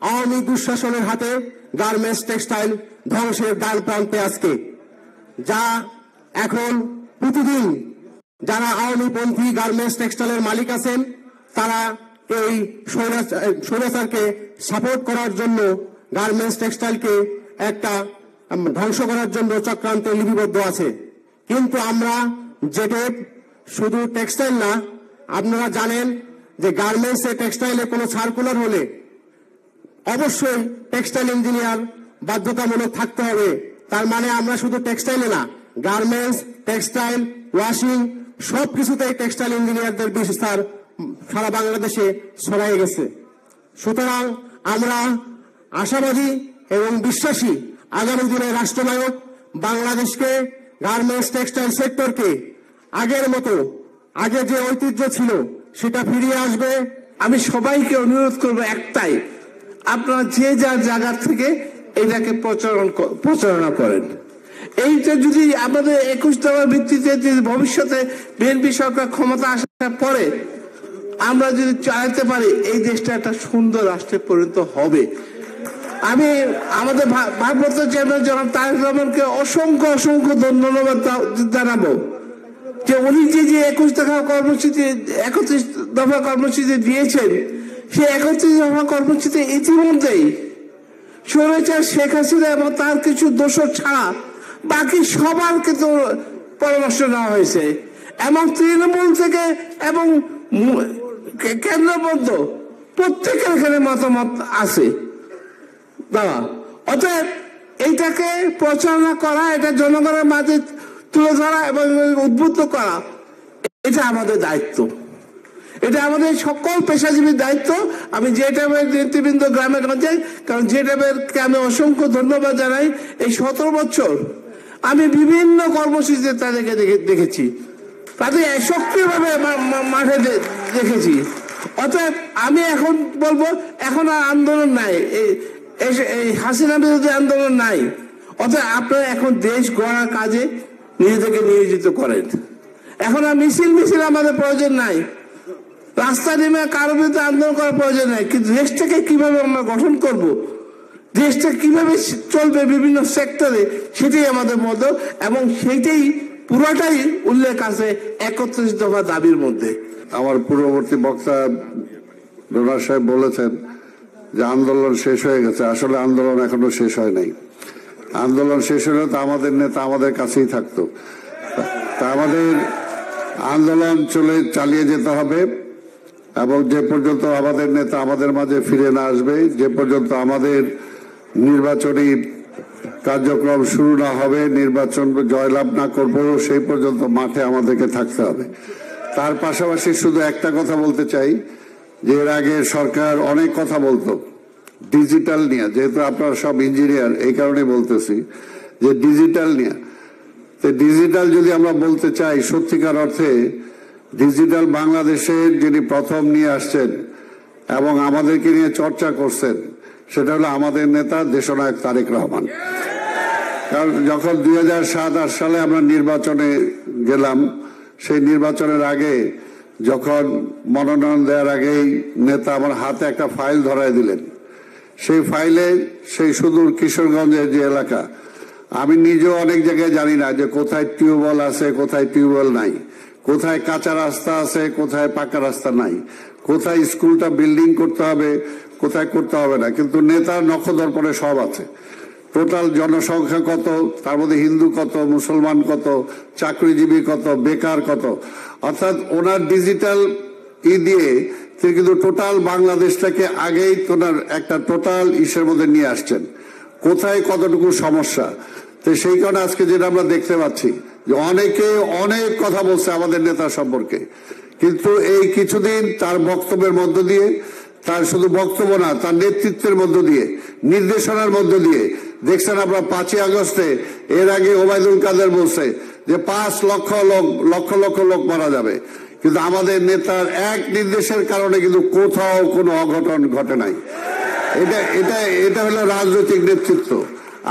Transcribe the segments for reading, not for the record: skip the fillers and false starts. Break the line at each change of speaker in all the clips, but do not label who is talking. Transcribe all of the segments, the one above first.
আওয়ামী দুঃশাসনের হাতে garments textile ধ্বংসের দ্বার প্রান্তে আজকে, যা এখন প্রতিদিন যারা আওয়ামীপন্থী গার্মেন্টস টেক্সটাইলের মালিক আছেন তারা এই স্বৈরাচারকে সাপোর্ট করার জন্য গার্মেন্টস টেক্সটাইলকে একটা ধ্বংস করার জন্য চক্রান্তে লিপিবদ্ধ আছে। কিন্তু আমরা জেটেড শুধু টেক্সটাইল না, আপনারা জানেন যে গার্মেন্টস এ টেক্সটাইলে কোনো সার্কুলার হলে অবশ্যই টেক্সটাইল ইঞ্জিনিয়ার বাধ্যতামূলক থাকতে হবে। তার মানে আমরা শুধু টেক্সটাইলে না, গার্মেন্টস, টেক্সটাইল, ওয়াশিং সবকিছুতেই টেক্সটাইল ইঞ্জিনিয়ারদের বিস্তার সারা বাংলাদেশে ছড়িয়ে গেছে। সুতরাং আমরা আশাবাদী এবং বিশ্বাসী আগামী দিনে রাষ্ট্রনায়ক বাংলাদেশকে গার্মেন্টস টেক্সটাইল সেক্টরকে আগের মতো, আগে যে ঐতিহ্য ছিল সেটা ফিরিয়ে আসবে।
আমি সবাইকে অনুরোধ করব একটাই, আপনারা যে যার জায়গা থেকে এটাকে প্রচারণা করেন। এইটা যদি আমাদের 21 দফার ভিত্তিতে যদি ভবিষ্যতে বিএনপি সরকার ক্ষমতা আসার পরে আমরা যদি চালাতে পারি, এই দেশটা একটা সুন্দর রাষ্ট্রে পরিণত হবে। আমি আমাদের ভারপ্রাপ্ত চেয়ারম্যান জনাব তারেক রহমানকে অসংখ্য অসংখ্য ধন্যবাদ জানাবো যে উনি যে 21 দফা কর্মসূচি 31 দফা কর্মসূচি দিয়েছেন, সেই 31 দফা কর্মসূচিতে ইতিমধ্যেই স্বৈরাচার শেখ হাসিনা এবং তার কিছু দোষর ছাড়া বাকি সবার কিন্তু পরামর্শ নেওয়া হয়েছে এবং তৃণমূল থেকে এবং কেন্দ্র পর্যন্ত প্রত্যেকের এখানে মতামত আছে দাদা। অতএব এইটাকে প্রচারণা করা, এটা জনগণের মাঝে তুলে ধরা এবং উদ্বুদ্ধ করা, এটা আমাদের দায়িত্ব, এটা আমাদের সকল পেশাজীবীর দায়িত্ব। আমি জেটেবের নেতৃবৃন্দ গ্রামে গঞ্জে, কারণ জেটেবেরকে আমি অসংখ্য ধন্যবাদ জানাই। এই 17 বছর আমি বিভিন্ন কর্মসূচিতে তাদেরকে দেখেছি, তাদের সক্রিয়ভাবে মাঠে দেখেছি। অতএব আমি এখন বলবো, এখন আর আন্দোলন নাই, এই হাসিনা বিরোধী আন্দোলন নাই। অতএব আপনারা এখন দেশ গড়ার কাজে নিজেদেরকে নিয়োজিত করেন। এখন আর মিছিল আমাদের প্রয়োজন নাই, রাস্তা নেমে কারো বিরুদ্ধে আন্দোলন করার প্রয়োজন নাই। কিন্তু দেশটাকে কিভাবে আমরা গঠন করব, দেশটা কিভাবে চলবে বিভিন্ন সেক্টরে, সেটাই আমাদের মত এবং সেইটাই পুরোটাই উল্লেখ আছে 31 দফা দাবির মধ্যে।
আমার পূর্ববর্তী বক্তা ডোনার সাহেব বলেছেন যে আন্দোলন শেষ হয়ে গেছে। আসলে আন্দোলন এখনো শেষ হয় নাই। আন্দোলন শেষ হলে তো আমাদের নেতা আমাদের কাছেই থাকতো। তা আমাদের আন্দোলন চালিয়ে যেতে হবে এবং যে পর্যন্ত আমাদের নেতা আমাদের মাঝে ফিরে না আসবে, যে পর্যন্ত আমাদের নির্বাচনী কার্যক্রম শুরু না হবে, নির্বাচন জয়লাভ না করব, সেই পর্যন্ত মাঠে আমাদেরকে থাকতে হবে। তার পাশাপাশি শুধু একটা কথা বলতে চাই যে এর আগে সরকার অনেক কথা বলতো ডিজিটাল নিয়ে, যেহেতু আপনারা সব ইঞ্জিনিয়ার এই কারণে বলতেছি যে ডিজিটাল নিয়ে। তো ডিজিটাল যদি আমরা বলতে চাই, সত্যিকার অর্থে ডিজিটাল বাংলাদেশের যিনি প্রথম নিয়ে আসছেন এবং আমাদেরকে নিয়ে চর্চা করছেন, সেটা হলো আমাদের নেতা দেশনায়ক তারেক রহমান। কারণ যখন 2007-8 সালে আমরা নির্বাচনে গেলাম, সেই নির্বাচনের আগে যখন মনোনয়ন দেওয়ার আগেই নেতা আমার হাতে একটা ফাইল ধরায় দিলেন। সেই ফাইলে সেই সুদূর কিশোরগঞ্জের যে এলাকা, আমি নিজেও অনেক জায়গায় জানি না যে কোথায় টিউবওয়েল আছে, কোথায় টিউবওয়েল নাই, কোথায় কাঁচা রাস্তা আছে, কোথায় পাকা রাস্তা নাই, কোথায় স্কুলটা বিল্ডিং করতে হবে, কোথায় করতে হবে না। কিন্তু নেতার নখদর্পণে সব আছে। টোটাল জনসংখ্যা কত, তার মধ্যে হিন্দু কত, মুসলমান কত, চাকরিজীবী কত, বেকার কত, অর্থাৎ ওনার ডিজিটাল দিয়ে তিনি কিন্তু টোটাল বাংলাদেশটাকে আগেই ওনার একটা টোটাল ইসের মধ্যে নিয়ে আসছেন, কোথায় কতটুকু সমস্যা। তো সেই কারণে আজকে যেটা আমরা দেখতে পাচ্ছি যে অনেকে অনেক কথা বলছে আমাদের নেতা সম্পর্কে, কিন্তু এই কিছুদিন তার বক্তব্যের মধ্য দিয়ে, তার শুধু বক্তব্য না, তার নেতৃত্বের মধ্য দিয়ে, নির্দেশনার মধ্য দিয়ে দেখছেন আমরা 5ই আগস্টে এর আগে ওবায়দুল কাদের বলছে যে 5 লক্ষ লোক মারা যাবে, কিন্তু আমাদের নেতার এক নির্দেশের কারণে কিন্তু কোথাও কোনো অঘটন ঘটে নাই। এটা হলো রাজনৈতিক নেতৃত্ব।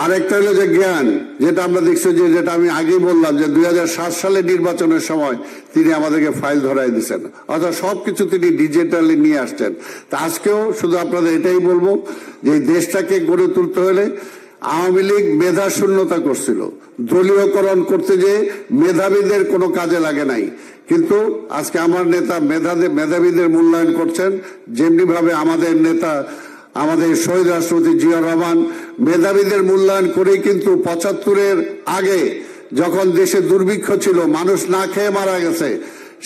আরেকটা হলো যে জ্ঞান, যেটা আমরা দেখছি যে যেটা আমি আগেই বললাম যে 2007 সালে নির্বাচনের সময় তিনি আমাদেরকে ফাইল ধরাই দিচ্ছেন, অর্থাৎ সবকিছু তিনি ডিজিটালি নিয়ে আসছেন। তা আজকেও শুধু আপনাদের এটাই বলবো যে এই দেশটাকে গড়ে তুলতে হলে আওয়ামী লীগ মেধা শূন্যতা করছিল, দলীয়করণ করতে যে মেধাবীদের কোনো কাজে লাগে নাই, কিন্তু আজকে আমার নেতা মেধাবীদের মূল্যায়ন করছেন, যেমনি ভাবে আমাদের নেতা আমাদের শহীদ রাষ্ট্রপতি জিয়া রহমান মেধাবীদের মূল্যায়ন করেই কিন্তু 75-এর আগে যখন দেশে দুর্ভিক্ষ ছিল, মানুষ না খেয়ে মারা গেছে,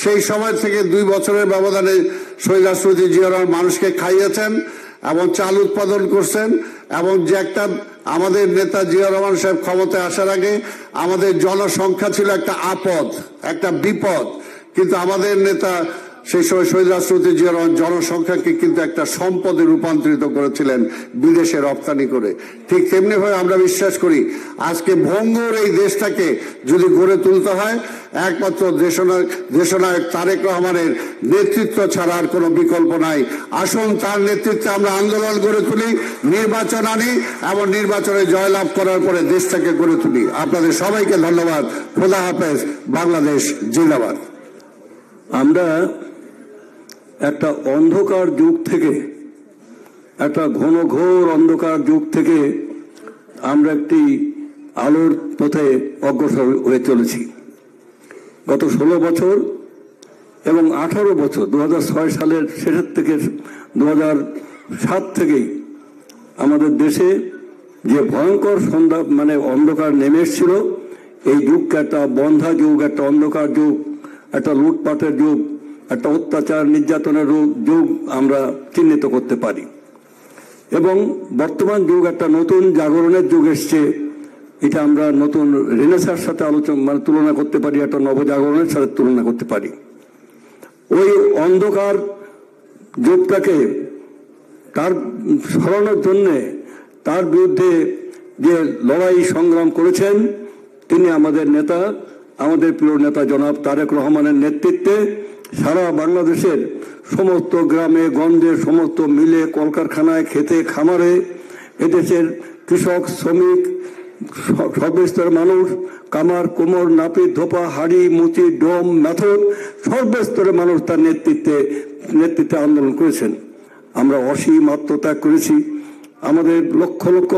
সেই সময় থেকে 2 বছরের ব্যবধানে শহীদ রাষ্ট্রপতি জিয়া রহমান মানুষকে খাইয়েছেন এবং চাল উৎপাদন করছেন। এবং যে একটা আমাদের নেতা জিয়া রহমান সাহেব ক্ষমতায় আসার আগে আমাদের জনসংখ্যা ছিল একটা আপদ, একটা বিপদ, কিন্তু আমাদের নেতা সেই সময় শহীদ রাষ্ট্রপতি জিয়া রহমান জনসংখ্যাকে কিন্তু একটা সম্পদে রূপান্তরিত করেছিলেন বিদেশে রপ্তানি করে। ঠিক তেমনি ভাবে আমরা বিশ্বাস করি আজকে ভঙ্গুর এই দেশটাকে যদি গড়ে তুলতে হয় একমাত্র দেশনায়ক তারেক রহমানের নেতৃত্ব ছাড়া আর কোনো বিকল্প নাই। আসুন তার নেতৃত্বে আমরা আন্দোলন গড়ে তুলি, নির্বাচন আনি এবং নির্বাচনে জয়লাভ করার পরে দেশটাকে গড়ে তুলি। আপনাদের সবাইকে ধন্যবাদ। খোদা হাফেজ। বাংলাদেশ জিন্দাবাদ।
আমরা একটা অন্ধকার যুগ থেকে, একটা ঘোর অন্ধকার যুগ থেকে আমরা একটি আলোর পথে অগ্রসর হয়ে চলেছি। গত 16 বছর এবং 18 বছর 2006 সালের শেষের থেকে 2007 থেকেই আমাদের দেশে যে ভয়ঙ্কর সন্ধ্যা অন্ধকার নেমে এসেছিল, এই যুগকে একটা বন্ধা যুগ, একটা অন্ধকার যুগ, একটা লুটপাটের যুগ, একটা অত্যাচার নির্যাতনের যুগ আমরা চিহ্নিত করতে পারি। এবং বর্তমান যুগ একটা নতুন জাগরণের যুগ এসছে, এটা আমরা নতুন রেনেসাঁর সাথে তুলনা করতে পারি, একটা নবজাগরণের সাথে তুলনা করতে পারি। ওই অন্ধকার যুগটাকে তার সরানোর জন্যে, তার বিরুদ্ধে যে লড়াই সংগ্রাম করেছেন তিনি আমাদের নেতা, আমাদের প্রিয় নেতা জনাব তারেক রহমানের নেতৃত্বে সারা বাংলাদেশের সমস্ত গ্রামে গঞ্জে, সমস্ত মিলে, কলকারখানায়, খেতে খামারে, এদেশের কৃষক, শ্রমিক, সর্বস্তরের মানুষ, কামার, কোমর, নাপিত, ধোপা, হাড়ি, মুচি, ডোম, মেথর, সর্বস্তরের মানুষ তার নেতৃত্বে আন্দোলন করেছেন। আমরা অসীম আত্মত্যাগ করেছি। আমাদের লক্ষ লক্ষ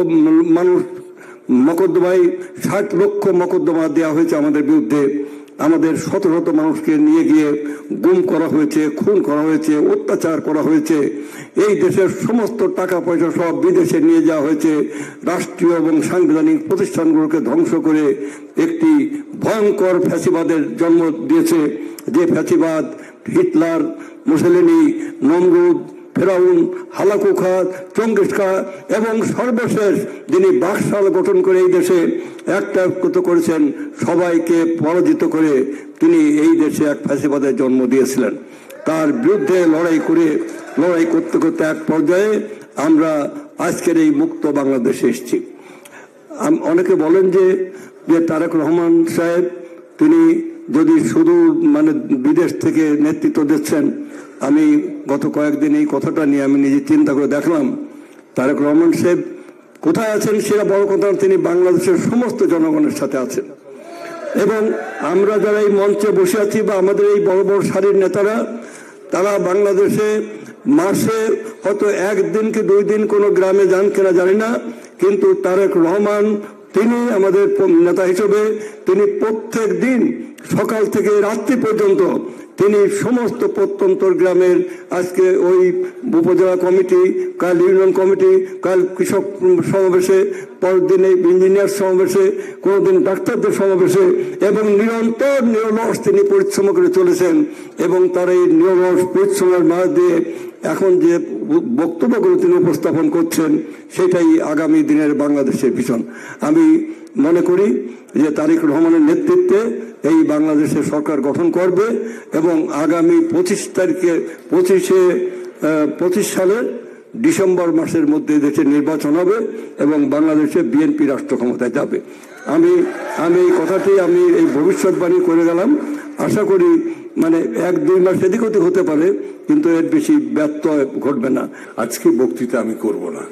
মানুষ মকদ্দমায় 60 লক্ষ মকদ্দমা দেওয়া হয়েছে আমাদের বিরুদ্ধে। আমাদের শত শত মানুষকে নিয়ে গিয়ে গুম করা হয়েছে, খুন করা হয়েছে, অত্যাচার করা হয়েছে। এই দেশের সমস্ত টাকা পয়সা সব বিদেশে নিয়ে যাওয়া হয়েছে। রাষ্ট্রীয় এবং সাংবিধানিক প্রতিষ্ঠানগুলোকে ধ্বংস করে একটি ভয়ঙ্কর ফ্যাসিবাদের জন্ম দিয়েছে, যে ফ্যাসিবাদ হিটলার, মুসলিনি, নমরুদ, ফেরাউন, হালাকু খাঁ, চঙ্গিস খাঁ এবং সর্বশেষ যিনি বাকশাল গঠন করে এই দেশে একটা করেছেন, সবাইকে পরাজিত করে তিনি এই দেশে এক ফ্যাসিবাদের জন্ম দিয়েছিলেন। তার বিরুদ্ধে লড়াই করতে করতে এক পর্যায়ে আমরা আজকের এই মুক্ত বাংলাদেশে এসেছি। অনেকে বলেন যে তারেক রহমান সাহেব তিনি যদি শুধু বিদেশ থেকে নেতৃত্ব দিচ্ছেন। আমি গত কয়েকদিন এই কথাটা নিয়ে আমি নিজে চিন্তা করে দেখলাম, তারেক রহমান সাহেব কোথায় আছেন সেটা বড় কথা, তিনি বাংলাদেশের সমস্ত জনগণের সাথে আছেন। এবং আমরা যারা এই মঞ্চে বসে আছি বা আমাদের এই বড় বড় সারির নেতারা, তারা বাংলাদেশে মাসে হয়তো 1 দিন কি 2 দিন কোনো গ্রামে যান কিনা জানি না, কিন্তু তারেক রহমান তিনি আমাদের নেতা হিসেবে তিনি প্রত্যেক দিন সকাল থেকে রাত্রি পর্যন্ত তিনি সমস্ত প্রত্যন্ত গ্রামের, আজকে ওই উপজেলা কমিটি, কাল ইউনিয়ন কমিটি, কাল কৃষক সমাবেশে, পরের দিন এই ইঞ্জিনিয়ার সমাবেশে, কোনোদিন ডাক্তারদের সমাবেশে, এবং নিরন্তর নিরলস তিনি পরিশ্রম করে চলেছেন। এবং তার এই নিরলস পরিশ্রমের মাঝ দিয়ে এখন যে বক্তব্যগুলো তিনি উপস্থাপন করছেন সেটাই আগামী দিনের বাংলাদেশের ভীষণ। আমি মনে করি যে তারেক রহমানের নেতৃত্বে এই বাংলাদেশের সরকার গঠন করবে এবং আগামী 25 সালের ডিসেম্বর মাসের মধ্যে দেশে নির্বাচন হবে এবং বাংলাদেশে বিএনপি রাষ্ট্র ক্ষমতায় যাবে। আমি এই কথাটি আমি এই ভবিষ্যৎবাণী করে গেলাম। আশা করি 1-2 মাস এদিক ওদিক হতে পারে, কিন্তু এর বেশি ব্যত্যয় ঘটবে না।
আজকে বক্তৃতা আমি করব না,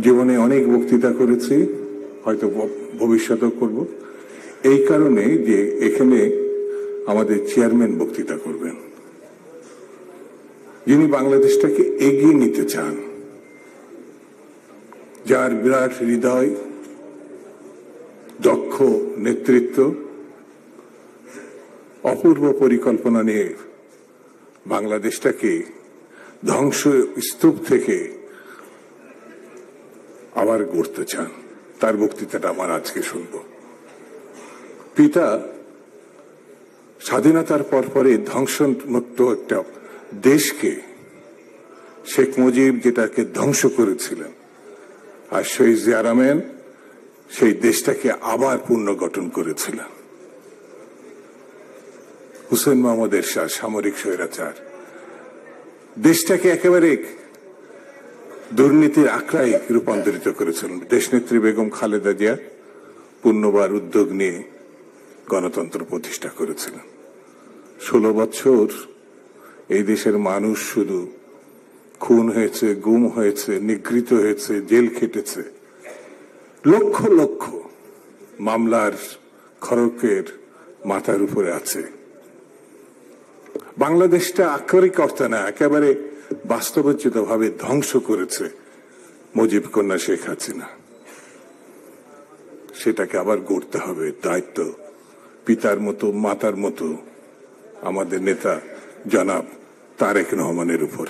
জীবনে অনেক বক্তৃতা করেছি, হয়তো ভবিষ্যতেও করব। এই কারণে যে এখানে আমাদের চেয়ারম্যান বক্তৃতা করবেন, যিনি বাংলাদেশটাকে এগিয়ে নিতে চান, যার বিরাট হৃদয়, দক্ষ নেতৃত্ব, অপূর্ব পরিকল্পনা নিয়ে বাংলাদেশটাকে ধ্বংস স্তূপ থেকে আবার গড়তে চান। তার বক্তৃতাটা আমার আজকে শুনব। পিতা স্বাধীনতার পরপরই ধ্বংসমুক্ত একটা দেশকে, শেখ মুজিব যেটাকে ধ্বংস করেছিলেন, আর শহীদ জিয়া রহমান সেই দেশটাকে আবার পুনর্গঠন করেছিলেন। হুসেন মোহাম্মদ এরশাদ সামরিক স্বৈরাচার দেশটাকে একেবারে দুর্নীতির আখড়ায় রূপান্তরিত করেছিলেন। দেশনেত্রী বেগম খালেদা জিয়া পূর্ণবার উদ্যোগ নিয়ে গণতন্ত্র প্রতিষ্ঠা করেছিলেন। 16 বছর এই দেশের মানুষ শুধু খুন হয়েছে, গুম হয়েছে, নিগৃহীত হয়েছে, জেল খেটেছে। লক্ষ লক্ষ মামলার খড়কের মাথার উপরে আছে। বাংলাদেশটা আক্ষরিক অর্থে না, একেবারে বাস্তবোচিত ভাবে ধ্বংস করেছে মুজিব কন্যা শেখ হাসিনা। সেটাকে আবার গড়তে হবে। দায়িত্ব পিতার মতো, মাতার মতো আমাদের নেতা জনাব তারেক রহমানের উপর।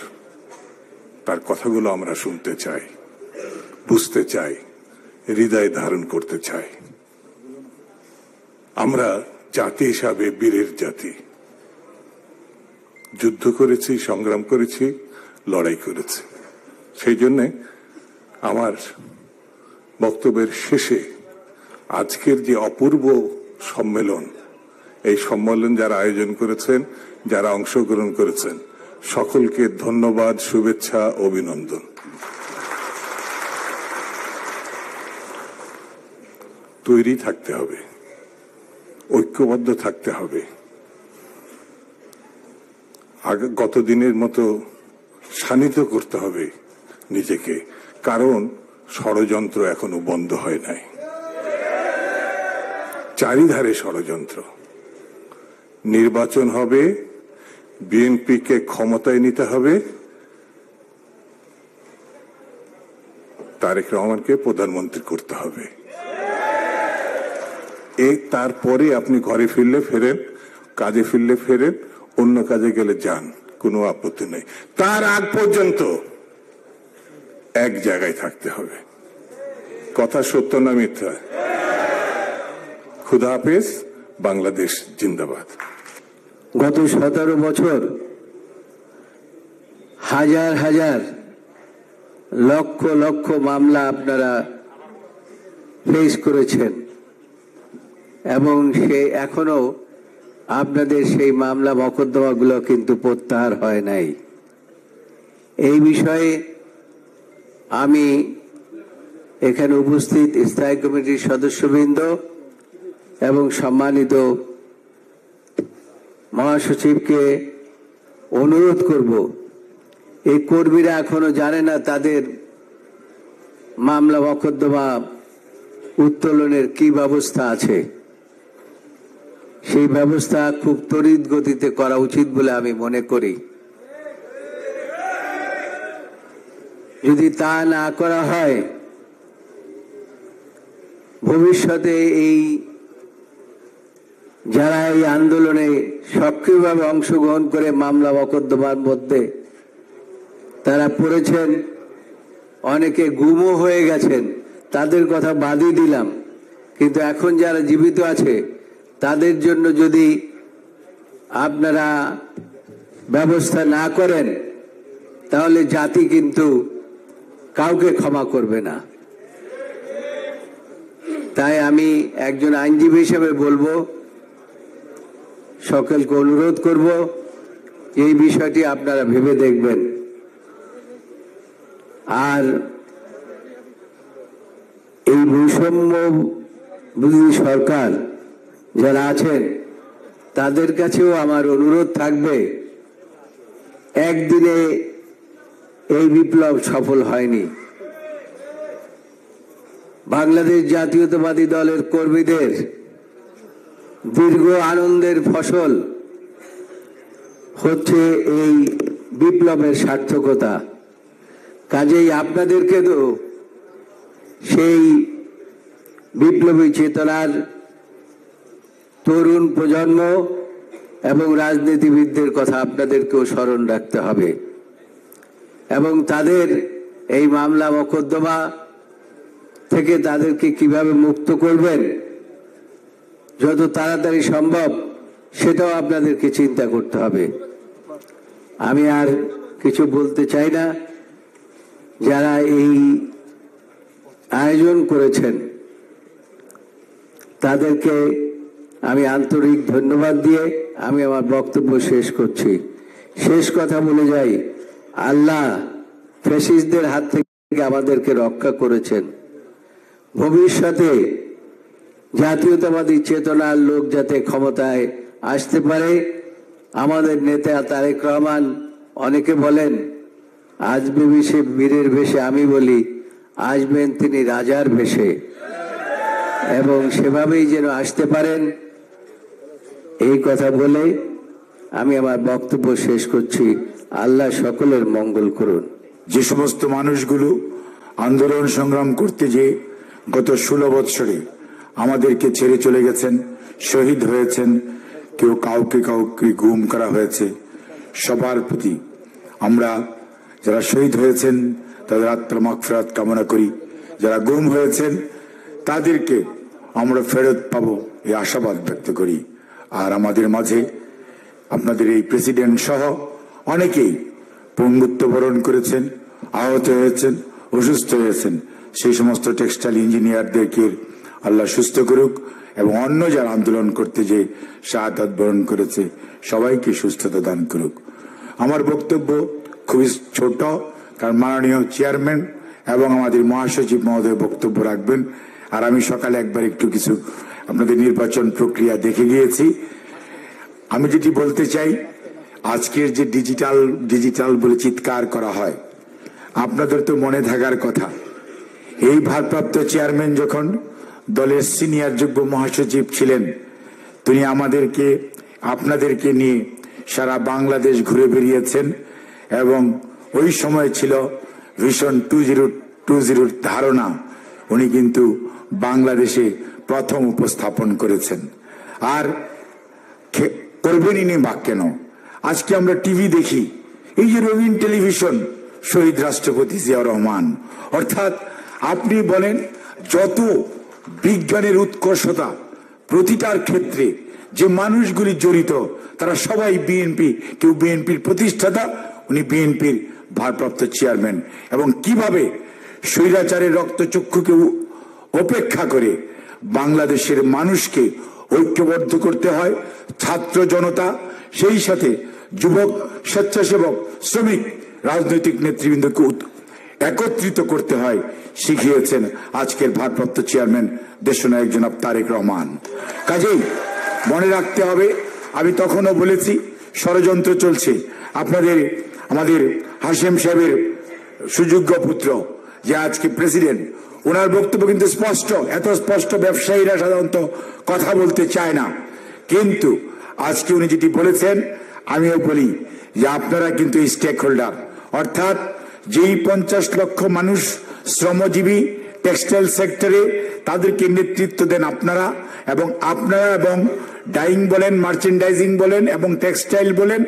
তার কথাগুলো আমরা শুনতে চাই, বুঝতে চাই, হৃদয়ে ধারণ করতে চাই। আমরা জাতি হিসাবে বীরের জাতি। যুদ্ধ করেছি, সংগ্রাম করেছি, লড়াই করেছি। সেই জন্যে আমার বক্তব্যের শেষে আজকের যে অপূর্ব সম্মেলন, এই সম্মেলন যারা আয়োজন করেছেন, যারা অংশগ্রহণ করেছেন, সকলকে ধন্যবাদ, শুভেচ্ছা, অভিনন্দন। তৈরি থাকতে হবে, ঐক্যবদ্ধ থাকতে হবে। গত দিনের মতো শানিত করতে হবে নিজেকে, কারণ ষড়যন্ত্র এখনো বন্ধ হয় নাই। চারিধারে ষড়যন্ত্র। নির্বাচন হবে, বিএনপিকে ক্ষমতায় নিতে হবে, তারেক রহমানকে প্রধানমন্ত্রী করতে হবে। তারপরে আপনি ঘরে ফিরলে ফেরেন, কাজে ফিরলে ফেরেন, অন্য কাজে গেলে যান, কোনো আপত্তি নেই। তার আগ পর্যন্ত এক জায়গায় থাকতে হবে। কথা সত্য না মিথ্যা? খুদা হাফেজ। বাংলাদেশ জিন্দাবাদ।
গত 17 বছর হাজার হাজার লক্ষ লক্ষ মামলা আপনারা ফেস করেছেন এবং সে এখনো আপনাদের সেই মামলা মকদ্দমাগুলো কিন্তু প্রত্যাহার হয় নাই। এই বিষয়ে আমি এখানে উপস্থিত স্থায়ী কমিটির সদস্যবৃন্দ এবং সম্মানিত মহাসচিবকে অনুরোধ করব, এই কর্মীরা এখনো জানে না তাদের মামলা মকদ্দমা উত্তোলনের কি ব্যবস্থা আছে। সেই ব্যবস্থা খুব তড়িৎ গতিতে করা উচিত বলে আমি মনে করি। যদি তা না করা হয়, ভবিষ্যতে এই যারা এই আন্দোলনে সক্রিয়ভাবে অংশগ্রহণ করে মামলা মকদ্দমার মধ্যে তারা পড়েছেন, অনেকে গুমও হয়ে গেছেন, তাদের কথা বাদই দিলাম, কিন্তু এখন যারা জীবিত আছে তাদের জন্য যদি আপনারা ব্যবস্থা না করেন তাহলে জাতি কিন্তু কাউকে ক্ষমা করবে না। তাই আমি একজন আইনজীবী হিসেবে বলবো, সকলকে অনুরোধ করব এই বিষয়টি আপনারা ভেবে দেখবেন। আর এই বৈষম্য বিরোধী সরকার যারা আছেন তাদের কাছেও আমার অনুরোধ থাকবে, একদিনে এই বিপ্লব সফল হয়নি। বাংলাদেশ জাতীয়তাবাদী দলের কর্মীদের দীর্ঘ আনন্দের ফসল হচ্ছে এই বিপ্লবের সার্থকতা। কাজেই আপনাদেরকে তো সেই বিপ্লবী চেতনার তরুণ প্রজন্ম এবং রাজনীতিবিদদের কথা আপনাদেরকেও স্মরণ রাখতে হবে এবং তাদের এই মামলা মোকদ্দমা থেকে তাদেরকে কিভাবে মুক্ত করবেন যত তাড়াতাড়ি সম্ভব সেটাও আপনাদেরকে চিন্তা করতে হবে। আমি আর কিছু বলতে চাই না। যারা এই আয়োজন করেছেন তাদেরকে আমি আন্তরিক ধন্যবাদ দিয়ে আমি আমার বক্তব্য শেষ করছি। শেষ কথা বলে যাই, আল্লাহ ফ্যাসিস্টদের হাত থেকে আমাদেরকে রক্ষা করেছেন। ভবিষ্যতে জাতীয়তাবাদী চেতনার লোক যাতে ক্ষমতায় আসতে পারে, আমাদের নেতা তারেক রহমান অনেকে বলেন আসবে বেশে বীরের বেশে, আমি বলি আসবেন তিনি রাজার বেশে, এবং সেভাবেই যেন আসতে পারেন এই কথা বলে আমি আমার বক্তব্য শেষ করছি। আল্লাহ সকলের মঙ্গল করুন।
যে সমস্ত মানুষগুলো আন্দোলন সংগ্রাম করতে যে গত 16 বৎসরে আমাদেরকে ছেড়ে চলে গেছেন, শহীদ হয়েছেন, কেউ কাউকে গুম করা হয়েছে, সবার প্রতি আমরা যারা শহীদ হয়েছেন তাদের আত্মার মাগফিরাত কামনা করি। যারা গুম হয়েছেন তাদেরকে আমরা ফেরত পাবো এই আশাবাদ ব্যক্ত করি। আর আমাদের মাঝে আপনাদের এই প্রেসিডেন্ট সহ অনেকেই পঙ্গুত্ব বরণ করেছেন, আহত হয়েছেন, অসুস্থ হয়েছেন। সেই সমস্ত টেক্সটাইল ইঞ্জিনিয়ারদেরকে আল্লাহ সুস্থ করুক এবং অন্য যারা আন্দোলন করতে যে শাহাদাত বরণ করেছে সবাইকে সুস্থতা দান করুক। আমার বক্তব্য খুবই ছোট, কারণ মাননীয় চেয়ারম্যান এবং আমাদের মহাসচিব মহোদয় বক্তব্য রাখবেন। আর আমি সকালে একবার একটু কিছু আপনাদের নির্বাচন প্রক্রিয়া দেখে গিয়েছি। আমি যেটি বলতে চাই, আজকের যে ডিজিটাল বলে চিৎকার করা হয়, আপনাদের তো মনে থাকার কথা, এই ভারপ্রাপ্ত চেয়ারম্যান যখন দলের সিনিয়র যুগ্ম মহাসচিব ছিলেন, তিনি আপনাদেরকে নিয়ে সারা বাংলাদেশ ঘুরে বেরিয়েছেন এবং ওই সময় ছিল ভিশন 2020 ধারণা উনি কিন্তু বাংলাদেশে প্রথম উপস্থাপন করেছেন। আর করবেনই নি বা কেন? আজকে আমরা টিভি দেখি, এই যে রঙিন টেলিভিশন, শহীদ রাষ্ট্রপতি জিয়াউর রহমান, অর্থাৎ আপনি বলেন যত বিজ্ঞানের উৎকর্ষতা, প্রতিটার ক্ষেত্রে যে মানুষগুলি জড়িত তারা সবাই বিএনপি, কেউ বিএনপির প্রতিষ্ঠাতা, উনি বিএনপির ভারপ্রাপ্ত চেয়ারম্যান, এবং কিভাবে স্বৈরাচারের রক্তচক্ষুকে উপেক্ষা করে বাংলাদেশের মানুষকে ঐক্যবদ্ধ করতে হয়, ছাত্র জনতা, সেই সাথে যুবক, স্বেচ্ছাসেবক, শ্রমিক, রাজনৈতিক নেতৃবৃন্দকে একত্রিত করতে হয়, শিখিয়েছেন আজকের ভারপ্রাপ্ত চেয়ারম্যান দেশনায়ক জনাব তারেক রহমান। কাজেই মনে রাখতে হবে, আমি তখনও বলেছি ষড়যন্ত্র চলছে। আমাদের হাশেম সাহেবের সুযোগ্য পুত্র যে আজকে প্রেসিডেন্ট, ওনার বক্তব্য কিন্তু স্পষ্ট, এত স্পষ্ট ব্যবসায়ীরা সাধারণত কথা বলতে চায় না, কিন্তু আজকে উনি যেটি বলেছেন আমিও বলি যে আপনারা কিন্তু স্টেক হোল্ডার, অর্থাৎ যেই 50 লক্ষ মানুষ শ্রমজীবী টেক্সটাইল সেক্টরে, তাদেরকে নেতৃত্ব দেন আপনারা, এবং ডাইং বলেন, মার্চেন্ডাইজিং বলেন, এবং টেক্সটাইল বলেন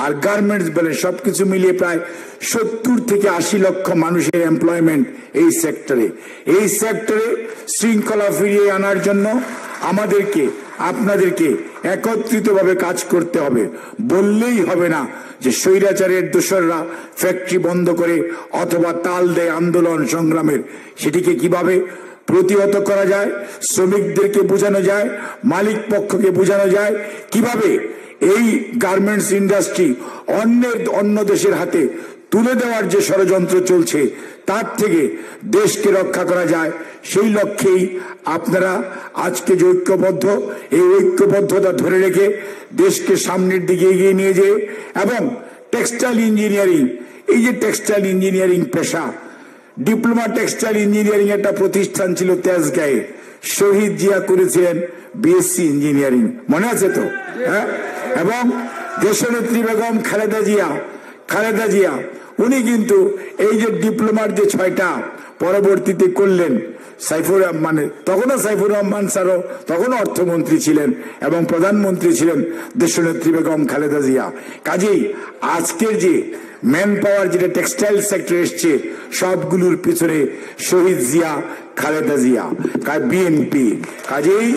আর গার্মেন্টস বলেন, সবকিছু মিলিয়ে প্রায় 70 থেকে 80 লক্ষ মানুষের এমপ্লয়মেন্ট এই সেক্টরে। এই সেক্টরে শৃঙ্খলা ফিরিয়ে আনার জন্য আপনাদেরকে একত্রিতভাবে কাজ করতে হবে। বললেই হবে না যে স্বৈরাচারের দোসররা ফ্যাক্টরি বন্ধ করে অথবা তাল দেয় আন্দোলন সংগ্রামের। সেটিকে কিভাবে প্রতিহত করা যায়, শ্রমিকদেরকে বোঝানো যায়, মালিক পক্ষকে বোঝানো যায়, কিভাবে এই গার্মেন্টস ইন্ডাস্ট্রি অন্য দেশের হাতে তুলে দেওয়ার যে ষড়যন্ত্র চলছে তার থেকে দেশকে রক্ষা করা যায়, সেই লক্ষ্যেই আপনারা আজকে যে ঐক্যবদ্ধ, এই ঐক্যবদ্ধতা ধরে রেখে দেশকে সামনের দিকে এগিয়ে নিয়ে যেয়ে, এবং টেক্সটাইল ইঞ্জিনিয়ারিং, এই যে টেক্সটাইল ইঞ্জিনিয়ারিং পেশা ডিপ্লোমা টেক্সটাইল ইঞ্জিনিয়ারিং একটা প্রতিষ্ঠান ছিল তেজগাঁয়ে, শহীদ জিয়া করেছিলেন বিএসসি ইঞ্জিনিয়ারিং, মনে আছে তো? হ্যাঁ। এবং দেশনেত্রী বেগম খালেদা জিয়া উনি কিন্তু এই যে ডিপ্লোমার যে 6টা পরবর্তীতে করলেন, তখনও সাইফুর রহমান স্যারও তখনও অর্থমন্ত্রী ছিলেন এবং প্রধানমন্ত্রী ছিলেন দেশনেত্রী বেগম খালেদা জিয়া। কাজেই আজকের যে ম্যান পাওয়ার যেটা টেক্সটাইল সেক্টর এসছে, সবগুলোর পিছনে শহীদ জিয়া, খালেদা জিয়া, বিএনপি। কাজেই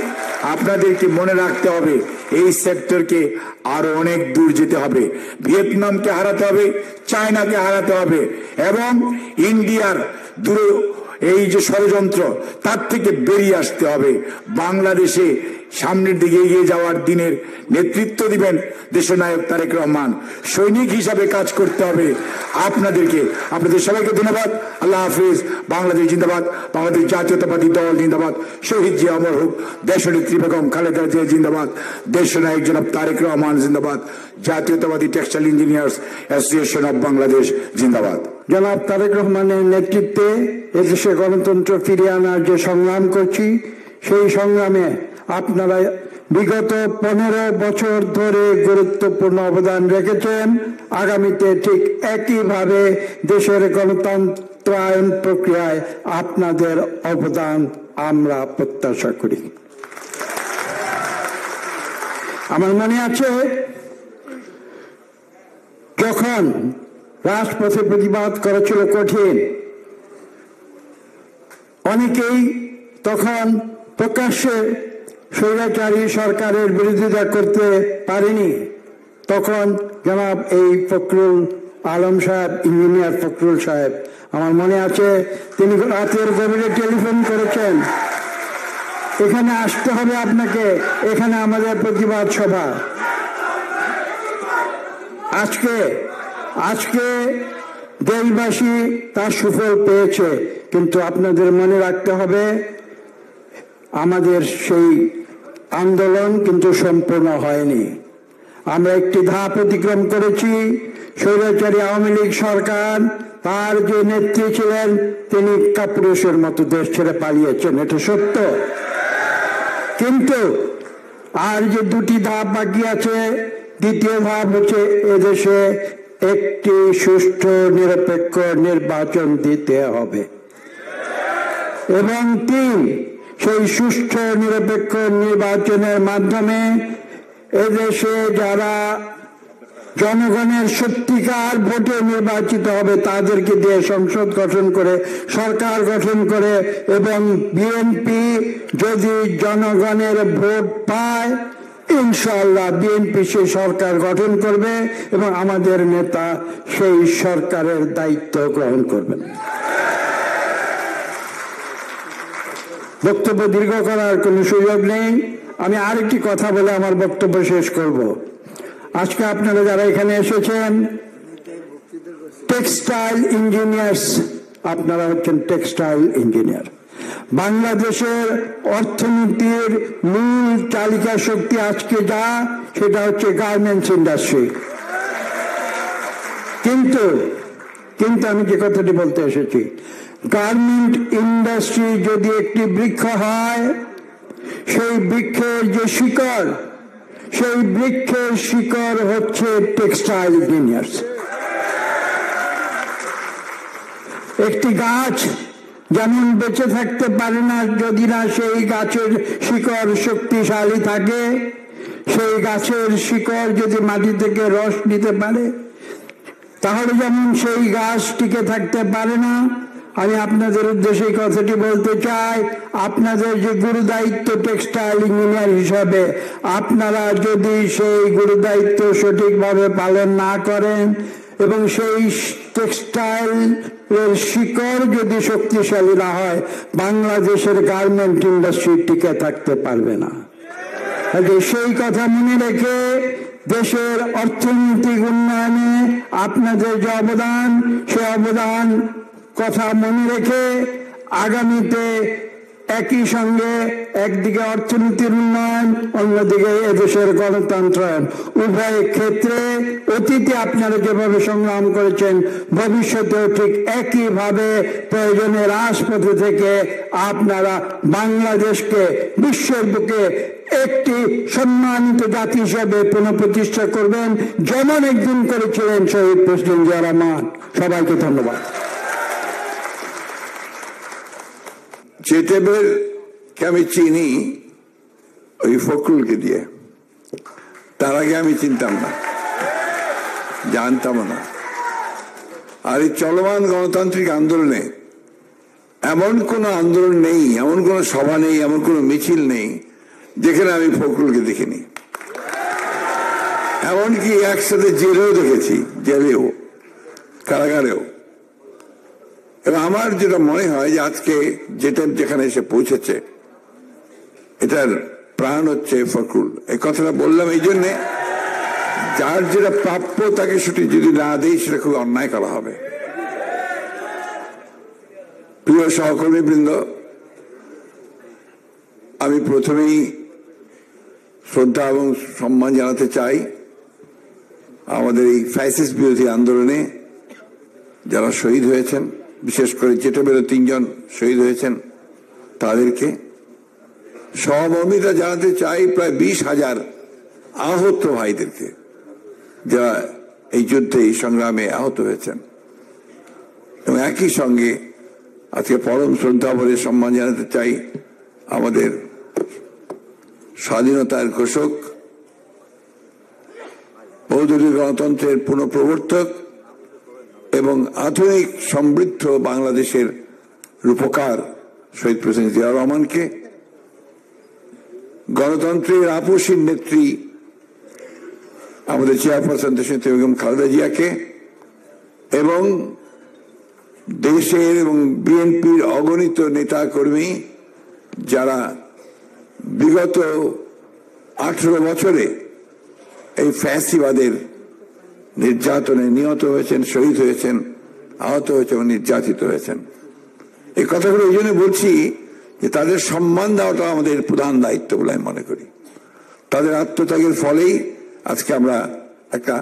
আপনাদেরকে মনে রাখতে হবে এই সেক্টরকে আরো অনেক দূর যেতে হবে। ভিয়েতনামকে হারাতে হবে, চায়নাকে হারাতে হবে এবং ইন্ডিয়ার এই যে ষড়যন্ত্র তার থেকে বেরিয়ে আসতে হবে। বাংলাদেশে সামনের দিকে এগিয়ে যাওয়ার দিনের নেতৃত্ব দিবেন দেশনায়ক তারেক রহমান। সৈনিক হিসাবে কাজ করতে হবে আপনাদেরকে। আপনাদের সবাইকে ধন্যবাদ। আল্লাহ হাফিজ। বাংলাদেশ জিন্দাবাদ, বাংলাদেশ জাতীয়তাবাদী দল জিন্দাবাদ, শহীদ জিয়া অমর হোক, দেশনেত্রী বেগম খালেদা জিয়া জিন্দাবাদ, দেশনায়ক জনাব তারেক রহমান জিন্দাবাদ, জাতীয়তাবাদী textile engineers association of Bangladesh জিন্দাবাদ।
জনাব তারেক রহমানের নেতৃত্বে এদেশে গণতন্ত্র ফিরিয়ে আনার যে সংগ্রাম করছি, সেই সংগ্রামে আপনারা বিগত 15 বছর ধরে গুরুত্বপূর্ণ অবদান রেখেছেন। আগামীতে ঠিক একইভাবে দেশের গণতন্ত্রায়ন প্রক্রিয়ায় আপনাদের অবদান আমরা প্রত্যাশা করি। আমার মনে আছে যখন রাজপথে প্রতিবাদ করা ছিল কঠিন, অনেকেই তখন প্রকাশ্যে স্বৈরাচারী সরকারের বিরোধিতা করতে পারেনি। তখন জনাব এই ফখরুল আলম সাহেব, ইঞ্জিনিয়ার ফখরুল সাহেব, আমার মনে আছে তিনি রাতের গভীরে টেলিফোন করেছেন, এখানে আসতে হবে আপনাকে, এখানে আমাদের প্রতিবাদ সভা। আজকে দেশবাসী তার সুফল পেয়েছে, কিন্তু আপনাদের মনে রাখতে হবে আমাদের সেই আন্দোলন কিন্তু সম্পূর্ণ হয়নি। আমরা একটি ধাপ অতিক্রম করেছি। স্বৈরাচারী আওয়ামী লীগ সরকার, তার যে নেত্রী ছিলেন তিনি কাপুরুষের মতো দেশ ছেড়ে পালিয়েছেন, এটা সত্য। কিন্তু আর যে 2টি ধাপ বাকি আছে, দ্বিতীয় ধাপ হচ্ছে এদেশে একটি সুষ্ঠু নিরপেক্ষ নির্বাচন দিতে হবে এবং 3, সেই সুষ্ঠু নিরপেক্ষ নির্বাচনের মাধ্যমে এদেশে যারা জনগণের সত্যিকার ভোটে নির্বাচিত হবে তাদেরকে দিয়ে সংসদ গঠন করে, সরকার গঠন করে, এবং বিএনপি যদি জনগণের ভোট পায় ইনশাআল্লাহ বিএনপি সেই সরকার গঠন করবে এবং আমাদের নেতা সেই সরকারের দায়িত্ব গ্রহণ করবেন। বক্তব্য দীর্ঘ করার কোনো সুযোগ নেই, আমি আরেকটি কথা বলে আমার বক্তব্য শেষ করব। আজকে আপনারা যারা এখানে এসেছেন টেক্সটাইল ইঞ্জিনিয়ার্স, আপনারা হচ্ছেন টেক্সটাইল ইঞ্জিনিয়ার। বাংলাদেশের অর্থনীতির মূল চালিকা শক্তি আজকে যা, সেটা হচ্ছে গার্মেন্টস ইন্ডাস্ট্রি। কিন্তু আমি যে কথাটি বলতে এসেছি, গার্মেন্ট ইন্ডাস্ট্রি যদি একটি বৃক্ষ হয়, সেই বৃক্ষের যে শিকড়, সেই বৃক্ষের শিকড় হচ্ছে টেক্সটাইল ইঞ্জিনিয়ার্স। একটি গাছ যেমন বেঁচে থাকতে পারে না যদি না সেই গাছের শিকড় শক্তিশালী থাকে, সেই গাছের শিকড় যদি মাটি থেকে রস নিতে পারে তাহলে যেমন সেই গাছ টিকে থাকতে পারে না। আমি আপনাদের উদ্দেশ্যে এই কথাটি বলতে চাই, আপনাদের যে গুরুদায়িত্ব টেক্সটাইল ইঞ্জিনিয়ার হিসাবে, আপনারা যদি সেই গুরুদায়িত্ব সঠিকভাবে পালন না করেন এবং সেই টেক্সটাইল শিকড় যদি শক্তিশালী না হয়, বাংলাদেশের গার্মেন্ট ইন্ডাস্ট্রি টিকে থাকতে পারবে না। সেই কথা মনে রেখে দেশের অর্থনৈতিক উন্নয়নে আপনাদের যে অবদান, সে অবদান কথা মনে রেখে আগামীতে একই সঙ্গে একদিকে অর্থনীতির উন্নয়ন, অন্যদিকে এদেশের গণতন্ত্রায়ন, উভয় ক্ষেত্রে অতীতে আপনারা যেভাবে সংগ্রাম করেছেন ভবিষ্যতেও ঠিক একইভাবে প্রয়োজনে রাজপথে থেকে আপনারা বাংলাদেশকে বিশ্বের বুকে একটি সম্মানিত জাতি হিসেবে পুনঃপ্রতিষ্ঠা করবেন, যেমন একদিন করেছিলেন শহীদ প্রেসিডেন্ট জিয়া রহমান। সবাইকে ধন্যবাদ।
যে টেবিলকে আমি চিনি ওই ফখরুলকে দিয়ে, তার আগে আমি চিনতাম না, জানতাম না। আর এই চলমান গণতান্ত্রিক আন্দোলনে এমন কোনো আন্দোলন নেই, এমন কোনো সভা নেই, এমন কোনো মিছিল নেই যেখানে আমি ফখরুলকে দেখিনি। এমনকি একসাথে জেলেও দেখেছি, জেলেও, কারাগারেও। এবং আমার যেটা মনে হয় যে আজকে যেটা যেখানে এসে পৌঁছেছে এটার প্রাণ হচ্ছে ফখরুল। এই কথাটা বললাম এই জন্যে, যার যেটা প্রাপ্য তাকে সেটি যদি না দেয় সেটা খুব অন্যায় করা হবে। প্রিয় সহকর্মীবৃন্দ, আমি প্রথমেই শ্রদ্ধা এবং সম্মান জানাতে চাই আমাদের এই ফ্যাসিস্ট বিরোধী আন্দোলনে যারা শহীদ হয়েছেন, বিশেষ করে যেটা বেরো 3 জন শহীদ হয়েছেন তাদেরকে। সহমর্মিতা জানাতে চাই প্রায় 20,000 আহত ভাইদেরকে যারা এই যুদ্ধে, এই সংগ্রামে আহত হয়েছেন। এবং একই সঙ্গে আজকে পরম শ্রদ্ধা ভরে সম্মান জানাতে চাই আমাদের স্বাধীনতার ঘোষক, বহুদলীয় গণতন্ত্রের পুনঃপ্রবর্তক এবং আধুনিক সমৃদ্ধ বাংলাদেশের রূপকার শহীদ প্রেসিডেন্ট জিয়া রহমানকে, গণতন্ত্রের আপসীর নেত্রী আমাদের চেয়ারপারসন দেশনেত্রী বেগম খালেদা জিয়াকে এবং দেশের এবং বিএনপির অগণিত নেতা কর্মী যারা বিগত 18 বছরে এই ফ্যাসিবাদের নির্যাতনে নিহত হয়েছেন, শহীদ হয়েছেন, আহত হয়েছেন এবং নির্যাতিত হয়েছেন। এই কথাগুলো এই জন্য বলছি যে তাদের সম্মান দেওয়াটা আমাদের প্রধান দায়িত্ব বলে আমি মনে করি। তাদের আত্মত্যাগের ফলেই আজকে আমরা একটা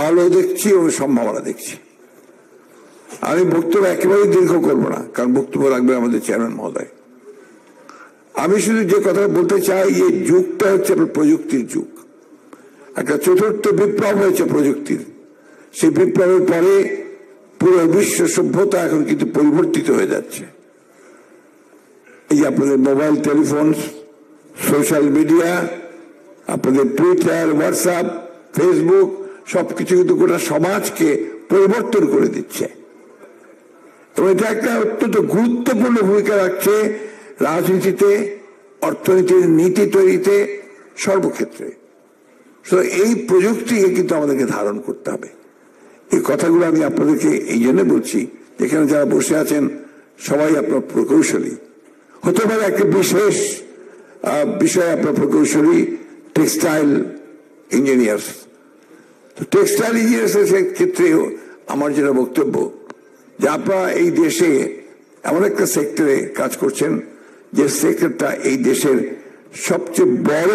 আলো দেখছি এবং সম্ভাবনা দেখছি। আমি বক্তব্য একেবারেই দীর্ঘ করব না, কারণ বক্তব্য রাখবে আমাদের চেয়ারম্যান মহোদয়। আমি শুধু যে কথা বলতে চাই, এই যুগটা হচ্ছে প্রযুক্তির যুগ। একটা চতুর্থ বিপ্লব হয়েছে প্রযুক্তির। সেই বিপ্লবের পরে পুরো বিশ্ব সভ্যতা এখন কিন্তু পরিবর্তিত হয়ে যাচ্ছে। এই যে আপনাদের মোবাইল টেলিফোন, সোশ্যাল মিডিয়া, আপনাদের টুইটার, হোয়াটসঅ্যাপ, ফেসবুক সবকিছু কিন্তু গোটা সমাজকে পরিবর্তন করে দিচ্ছে এবং এটা একটা অত্যন্ত গুরুত্বপূর্ণ ভূমিকা রাখছে রাজনীতিতে, অর্থনীতির নীতি তৈরিতে, সর্বক্ষেত্রে। এই প্রযুক্তিকে কিন্তু আমাদেরকে ধারণ করতে হবে। এই কথাগুলো আমি আপনাদেরকে এই জন্য বলছি, যেখানে যারা বসে আছেন সবাই আপনার প্রকৌশলী, হতে পারে একটা বিশেষ বিষয় আপনার প্রকৌশলী টেক্সটাইল ইঞ্জিনিয়ার্স। তো টেক্সটাইল ইঞ্জিনিয়ার্স এর ক্ষেত্রেও আমার যেটা বক্তব্য যে আপনারা এই দেশে এমন একটা সেক্টরে কাজ করছেন যে সেক্টরটা এই দেশের সবচেয়ে বড়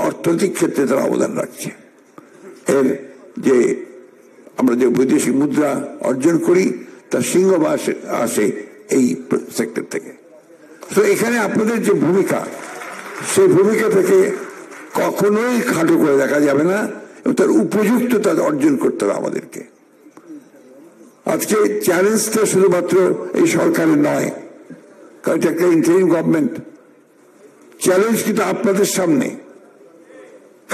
অর্থনৈতিক ক্ষেত্রে তারা অবদান রাখছে। এর যে আমরা যে বৈদেশিক মুদ্রা অর্জন করি তার সিংহভাগ আসে এই সেক্টর থেকে। তো এখানে আপনাদের যে ভূমিকা, সেই ভূমিকা থেকে কখনোই খাটো করে দেখা যাবে না এবং তার উপযুক্ততা অর্জন করতে হবে আমাদেরকে। আজকে চ্যালেঞ্জটা শুধুমাত্র এই সরকারের নয়, কারণ এটা একটা ইন্টারিম গভর্নমেন্ট। চ্যালেঞ্জ কিন্তু আপনাদের সামনে,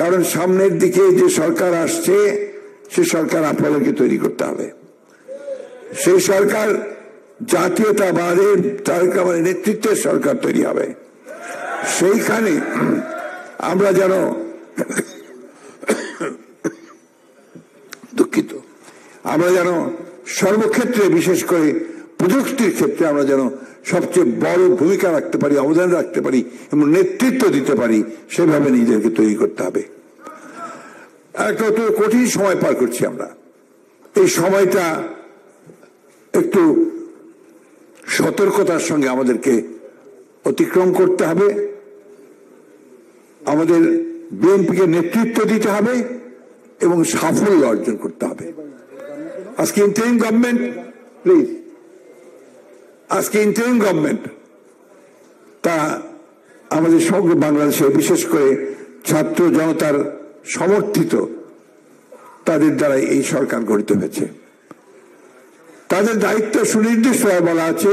কারণ সামনের দিকে যে সরকার আসছে সে সরকার আপনাদেরকে তৈরি করতে হবে। সেই সরকার জাতীয়তাবাদের তারেক রহমানের নেতৃত্বের সরকার তৈরি হবে। সেইখানে আমরা যেন দুঃখিত, আমরা যেন সর্বক্ষেত্রে, বিশেষ করে প্রযুক্তির ক্ষেত্রে আমরা যেন সবচেয়ে বড় ভূমিকা রাখতে পারি, অবদান রাখতে পারি এবং নেতৃত্ব দিতে পারি, সেভাবে নিজেদেরকে তৈরি করতে হবে। একটা কঠিন সময় পার করছি আমরা। এই সময়টা একটু সতর্কতার সঙ্গে আমাদেরকে অতিক্রম করতে হবে, আমাদের বিএনপিকে নেতৃত্ব দিতে হবে এবং সাফল্য অর্জন করতে হবে। আজকে ইন্টারিম গভর্নমেন্ট প্লিজ আজকে ইন্টারিম গভর্নমেন্ট তা আমাদের সমগ্র বাংলাদেশে বিশেষ করে ছাত্র জনতার সমর্থিত তাদের দ্বারা এই সরকার গঠিত হয়েছে। তাদের দায়িত্ব সুনির্দিষ্ট বলা আছে,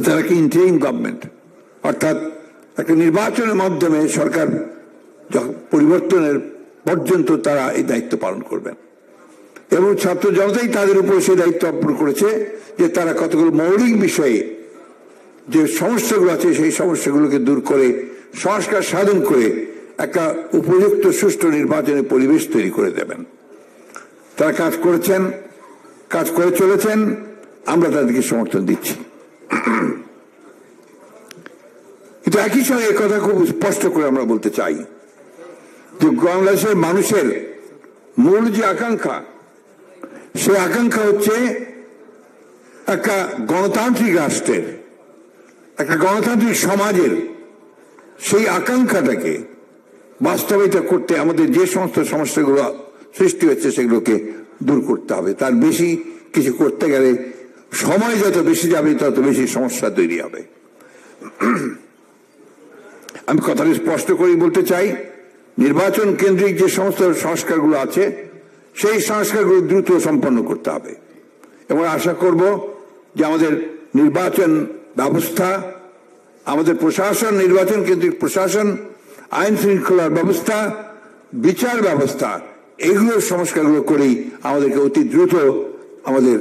তারা কি ইন্টারিম গভর্নমেন্ট, অর্থাৎ একটা নির্বাচনের মাধ্যমে সরকার পরিবর্তনের পর্যন্ত তারা এই দায়িত্ব পালন করবেন এবং ছাত্র জনতাই তাদের উপর সেই দায়িত্ব অর্পণ করেছে যে তারা কতগুলো মৌলিক বিষয়ে যে সমস্যাগুলো আছে সেই সমস্যাগুলোকে দূর করে সংস্কার সাধন করে একটা উপযুক্ত সুষ্ঠু নির্বাচনের পরিবেশ তৈরি করে দেবেন। তারা কাজ করেছেন, কাজ করে চলেছেন, আমরা তাদেরকে সমর্থন দিচ্ছি। কিন্তু একই সঙ্গে কথা খুব স্পষ্ট করে আমরা বলতে চাই যে বাংলাদেশের মানুষের মূল যে আকাঙ্ক্ষা, সেই আকাঙ্ক্ষা হচ্ছে একটা গণতান্ত্রিক রাষ্ট্রের, একটা গণতান্ত্রিক সমাজের সেই আকাঙ্ক্ষাটাকে বাস্তবায়িত করতে আমাদের যে সমস্ত সমস্যাগুলো সৃষ্টি হচ্ছে সেগুলোকে দূর করতে হবে। তার বেশি কিছু করতে গেলে সময় যত বেশি যাবে তত বেশি সমস্যা তৈরি হবে। আমি কথাটা স্পষ্ট করেই বলতে চাই, নির্বাচন কেন্দ্রিক যে সমস্ত সংস্কারগুলো আছে সেই সংস্কারগুলো দ্রুত সম্পন্ন করতে হবে এবং আশা করব যে আমাদের নির্বাচন ব্যবস্থা, আমাদের প্রশাসন, নির্বাচন কেন্দ্রিক প্রশাসন, আইন শৃঙ্খলার ব্যবস্থা, বিচার ব্যবস্থা, এগুলোর সংস্কারগুলো করেই আমাদেরকে অতি দ্রুত আমাদের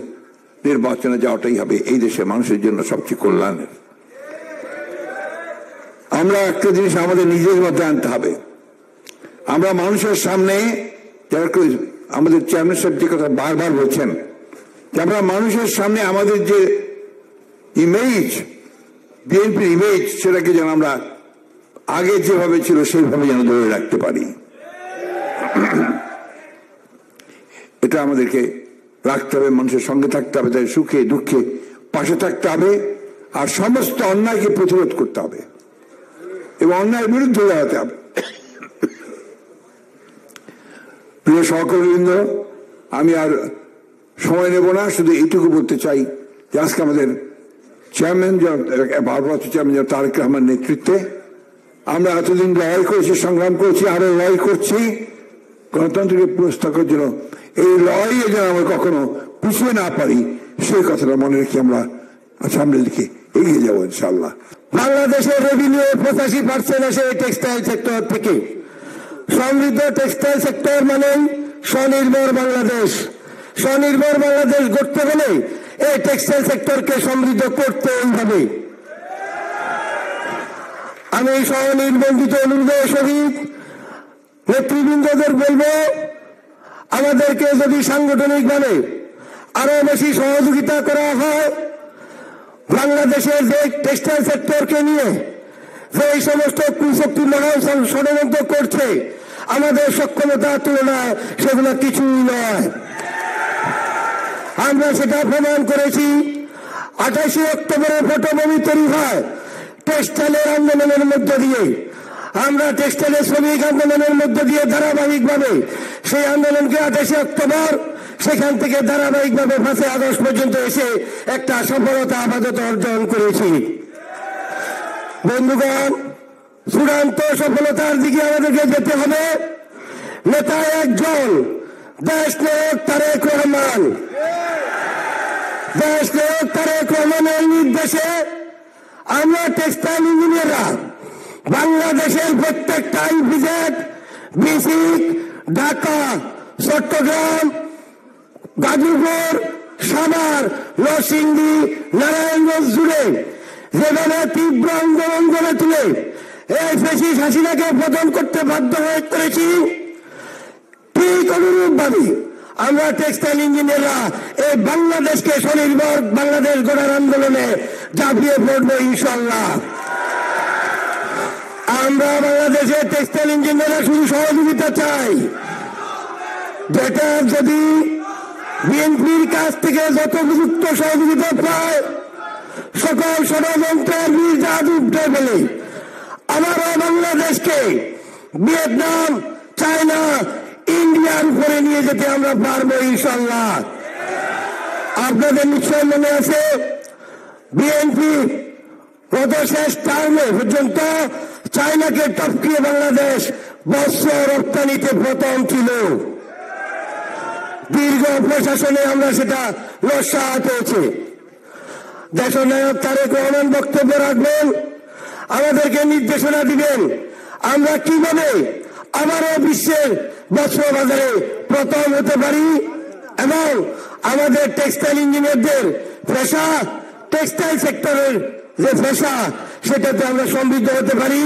নির্বাচনে যাওয়াটাই হবে এই দেশের মানুষের জন্য সবচেয়ে কল্যাণের। আমরা একটা জিনিস আমাদের নিজের মধ্যে আনতে হবে, আমরা মানুষের সামনে, যারা আমাদের চেয়ারম্যান সাহেব যে কথা বারবার বলছেন, যে আমরা মানুষের সামনে আমাদের যে ইমেজ, বিএনপির ইমেজ, সেটাকে যেন আমরা আগে যেভাবে ছিল সেইভাবে যেন ধরে রাখতে পারি। এটা আমাদেরকে রাখতে হবে, মানুষের সঙ্গে থাকতে হবে, তাদের সুখে দুঃখে পাশে থাকতে হবে, আর সমস্ত অন্যায়কে প্রতিরোধ করতে হবে এবং অন্যায়ের বিরুদ্ধে দাঁড়াতে হবে। প্রিয় সহকর্মীবৃন্দ, আমি আর সময় নেব না, শুধু এইটুকু বলতে চাই যে আজকে আমাদের চেয়ারম্যান, ভারপ্রাপ্ত চেয়ারম্যান তারেক রহমান নেতৃত্বে আমরা এতদিন লড়াই করেছি, সংগ্রাম করেছি, আরো লড়াই করছি গণতন্ত্রকে পুরস্কারের জন্য। এই লড়াইয়ে যেন আমরা কখনো পিছিয়ে না পারি সেই কথাটা মনে রেখে আমরা সামনের দিকে এগিয়ে যাবো ইনশাআল্লাহ।
বাংলাদেশের রেভিনিউ 85% আসে টেক্সটাইল সেক্টর থেকে। সমৃদ্ধ টেক্সটাইল সেক্টর মানে স্বনির্ভর বাংলাদেশ। স্বনির্ভর বাংলাদেশ গড়তে হলে এই টেক্সটাইল সেক্টরকে সমৃদ্ধ করতেই হবে। আমি স্বনির্বন্ধিত অনুরোধের সহিত নেতৃবৃন্দদের বলবো, আমাদেরকে যদি সাংগঠনিকভাবে আরো বেশি সহযোগিতা করা হয়, বাংলাদেশের যে টেক্সটাইল সেক্টরকে নিয়ে যে এই সমস্ত কুশক্তি মহান ষড়যন্ত্র করছে, আমাদের সক্ষমতার তুলনায় সেগুলো কিছুই নয়। আমরা সেটা প্রমাণ করেছি। 28 অক্টোবরের পটভূমি তৈরি হয় টেক্সটাইলের আন্দোলনের মধ্য দিয়ে। আমরা টেক্সটাইলের শ্রমিক আন্দোলনের মধ্য দিয়ে ধারাবাহিকভাবে সেই আন্দোলনকে 28 অক্টোবর সেখান থেকে ধারাবাহিকভাবে 5 আগস্ট পর্যন্ত এসে একটা সফলতা আপাতত অর্জন করেছি। বন্ধুগণ, চূড়ান্ত সফলতার দিকে আমাদেরকে যেতে হবে। নেতা একজন, দেশ নায়ক তারেক রহমান। দেশ নায়ক তারেক রহমানের নির্দেশে আমরা টেক্সটাইল ইঞ্জিনিয়াররা বাংলাদেশের প্রত্যেকটা ইপিজেড, বিসিক, ঢাকা, চট্টগ্রাম, গাজীপুর, সাভার, নরসিংদী, নারায়ণগঞ্জ জুড়ে যেভাবে তীব্র আন্দোলন গড়ে তুলে এই ফ্যাসিস্ট হাসিনাকে পতন করতে বাধ্য হয়ে করেছি, ঠিক অনুরূপভাবে আমরা টেক্সটাইল ইঞ্জিনিয়াররা এই বাংলাদেশকে স্বনির্ভর বাংলাদেশ গড়ার আন্দোলনে ঝাঁপিয়ে পড়বো ইনশাল্লাহ। আমরা বাংলাদেশের টেক্সটাইল ইঞ্জিনিয়াররা শুধু সহযোগিতা চাই, যেটা যদি বিএনপির কাছ থেকে যত উপযুক্ত সহযোগিতা পায়
সকল ষড়যন্ত্রের বীজ উঠে ফেলে আবারও বাংলাদেশকে ভিয়েতনাম, চায়না, ইন্ডিয়ার উপরে নিয়ে যেতে আমরা পারবো ইনশাল্লাহ। আপনাদের নিশ্চয় মনে আছে বিএনপি গত শেষ টার্মে পর্যন্ত চায়নাকে টপকিয়ে বাংলাদেশ বস্ত্র রপ্তানিতে প্রথম ছিল। দীর্ঘ প্রশাসনে আমরা সেটা নস্যাৎ হয়েছে। দেশনায়ক তারেক রহমান বক্তব্য রাখবেন, আমাদেরকে নির্দেশনা দিবেন আমরা কিভাবে আবারও বিশ্বের বস্ত্র বাজারে প্রথম হতে পারি এবং আমাদের টেক্সটাইল ইঞ্জিনিয়ারদের পেশা, টেক্সটাইল সেক্টরের যে পেশা সেটাতে আমরা সমৃদ্ধ হতে পারি,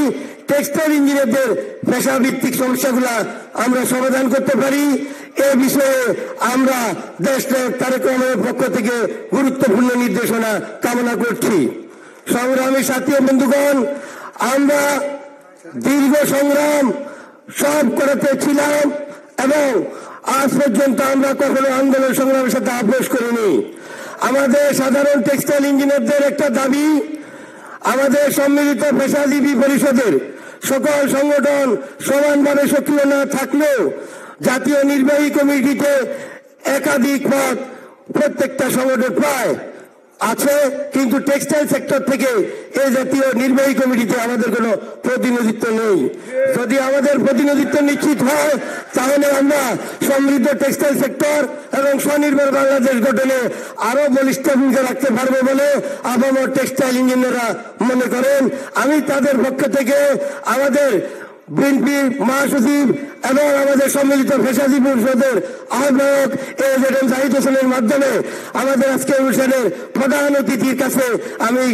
টেক্সটাইল ইঞ্জিনিয়ারদের পেশা ভিত্তিক সমস্যাগুলা আমরা সমাধান করতে পারি। এ বিষয়ে আমরা দেশনায়ক তারেক রহমানের পক্ষ থেকে গুরুত্বপূর্ণ নির্দেশনা কামনা করছি। সংগ্রামী সাথী ও বন্ধুগণ, আমরা দীর্ঘ সংগ্রাম সব করতে ছিলাম এবং আজ পর্যন্ত আমরা কখনো আন্দোলন সংগ্রামের সাথে আপোষ করিনি। আমাদের সাধারণ টেক্সটাইল ইঞ্জিনিয়ারদের একটা দাবি, আমাদের সম্মিলিত পেশাজীবী পরিষদের সকল সংগঠন সমানভাবে সক্রিয় না থাকলেও জাতীয় নির্বাহী কমিটিতে একাধিক পদ প্রত্যেকটা সংগঠন প্রায় আছে, কিন্তু টেক্সটাইল সেক্টর থেকে এই জাতীয় নির্বাহী কমিটিতে আমাদের কোনো প্রতিনিধিত্ব নেই। যদি আমাদের প্রতিনিধিত্ব নিশ্চিত হয় তাহলে আমরা সমৃদ্ধ টেক্সটাইল সেক্টর এবং স্বনির্ভর বাংলাদেশ গঠনে আরো বলিষ্ঠ ভূমিকা রাখতে পারবো বলে আপামর টেক্সটাইল ইঞ্জিনিয়াররা মনে করেন। আমি তাদের পক্ষ থেকে আমাদের বিএনপি মহাসচিব এবং আমাদের সম্মিলিত পেশাজীবী পরিষদের আহ্বায়ক এজেডএম জাহিদ হোসেনের মাধ্যমে আমাদের আজকের অনুষ্ঠানের প্রধান অতিথির কাছে আমি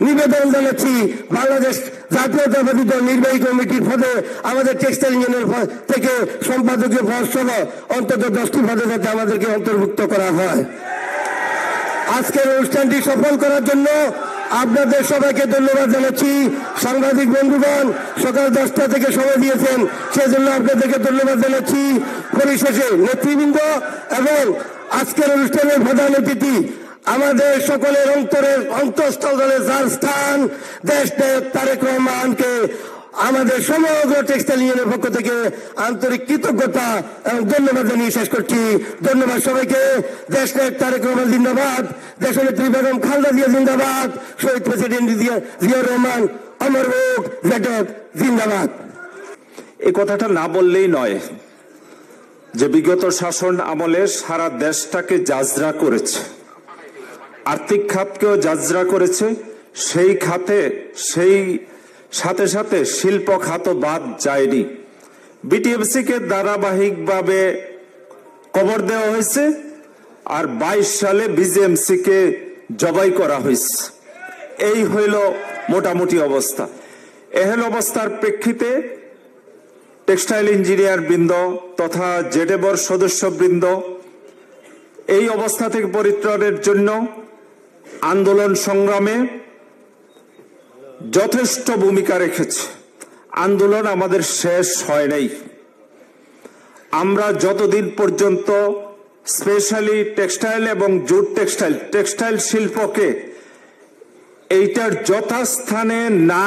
নিবেদন জানাচ্ছি বাংলাদেশ জাতীয়তাবাদী দল নির্বাহী কমিটির পদে আমাদের টেক্সটাইল ইঞ্জিনিয়ার থেকে সম্পাদকীয় পদ সহ অন্তত 10টি পদে যাতে আমাদেরকে অন্তর্ভুক্ত করা হয়। আজকের অনুষ্ঠানটি সফল করার জন্য আপনাদের সবাইকে ধন্যবাদ জানাচ্ছি। সাংবাদিক বন্ধুগণ সকাল 10টা থেকে সময় দিয়েছেন, সেজন্য আপনাদেরকে ধন্যবাদ জানাচ্ছি। পরিশেষে নেতৃবৃন্দ এবং আজকের অনুষ্ঠানের প্রধান অতিথি আমাদের সকলের অন্তরের অন্তঃস্থলে যার স্থান দেশনায়ক তারেক রহমানকে আমাদের সমগ্র টেক্সটাইল ইউনিয়নের পক্ষ থেকে আন্তরিক কৃতজ্ঞতা এবং ধন্যবাদ জানিয়ে শেষ করছি। ধন্যবাদ সবাইকে। দেশনায়ক তারেক রহমান জিন্দাবাদ, দেশনেত্রী বেগম খালেদা জিয়া জিন্দাবাদ, শহীদ প্রেসিডেন্ট জিয়াউর রহমান অমর হোক, জেটক জিন্দাবাদ।
এই কথাটা না বললেই নয় যে বিগত শাসন আমলে সারা দেশটাকে জাজরা করেছে, আর্থিক খাতকেও জাজরা করেছে, সেই খাতে সেই সাথে সাথে শিল্প খাত বাদ যায়নি। বিটিএমসি কে ধারাবাহিকভাবে কবর দেওয়া হয়েছে আর 22 সালে বিজিএমসি কে জবাই করা হয়েছে। এই হইল মোটামুটি অবস্থা। এহেন অবস্থার প্রেক্ষিতে টেক্সটাইল ইঞ্জিনিয়ার বৃন্দ তথা জেডেবর সদস্য বৃন্দ এই অবস্থা থেকে পরিত্রাণের জন্য আন্দোলন সংগ্রামে যথেষ্ট ভূমিকা রেখেছে। আন্দোলন আমাদের শেষ হয় নাই। আমরা যতদিন পর্যন্ত স্পেশালি টেক্সটাইল এবং জুট টেক্সটাইল শিল্পকে এইটার যথাস্থানে না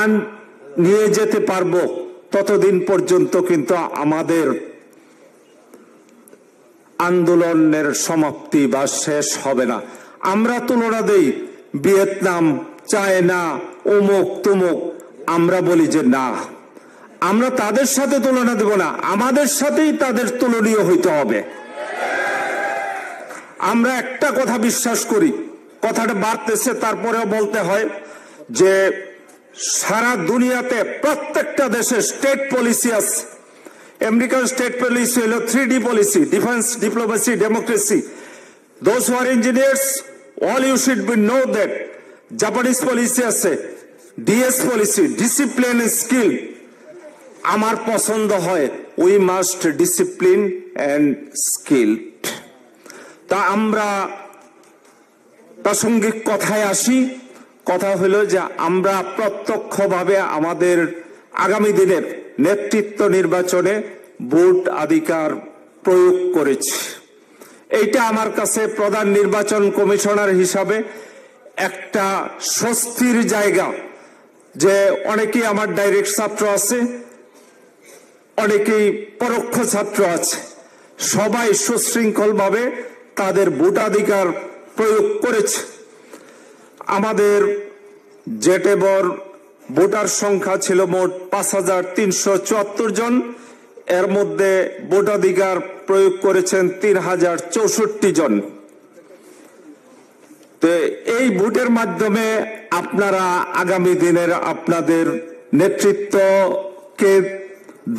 নিয়ে যেতে পারবো ততদিন পর্যন্ত কিন্তু আমাদের আন্দোলনের সমাপ্তি বা শেষ হবে না। আমরা তুলনা দেই ভিয়েতনাম, চায়না, অমুক তমুক, আমরা বলি যে না, আমরা তাদের সাথে তুলনা দেব না, আমাদের সাথেই তাদের তুলনীয় হইতে হবে। আমরা একটা কথা বিশ্বাস করি, কথাটা বাড়তেছে তারপরেও বলতে হয় যে সারা দুনিয়াতে প্রত্যেকটা দেশে স্টেট পলিসি আছে। আমেরিকান স্টেট পলিসি হলো 3D policy, defence, diplomacy, democracy. Those who are engineers, all you should be know that Japanese policy আছে, ডিএস পলিসি, ডিসিপ্লিন স্কিল। আমার পছন্দ হয় we must discipline and skilled. তা আমরা প্রাসঙ্গিক কথায় আসি। কথা হলো যে আমরা প্রত্যক্ষভাবে আমাদের আগামী দিনের নেতৃত্ব নির্বাচনে ভোট অধিকার প্রয়োগ করেছি। এইটা আমার কাছে প্রধান নির্বাচন কমিশনার হিসাবে একটা স্বস্তির জায়গা যে অনেকেই আমার ডাইরেক্ট ছাত্র আছে, অনেকেই পরোক্ষ ছাত্র আছে, সবাই সুশৃঙ্খলভাবে তাদের ভোটাধিকার প্রয়োগ করেছে। আমাদের জেটেবর ভোটার সংখ্যা ছিল মোট ৫,৩৭৪ জন, এর মধ্যে ভোটাধিকার প্রয়োগ করেছেন ৩,০৬৪ জন। তো এই ভোটের মাধ্যমে আপনারা আগামী দিনের আপনাদের নেতৃত্বকে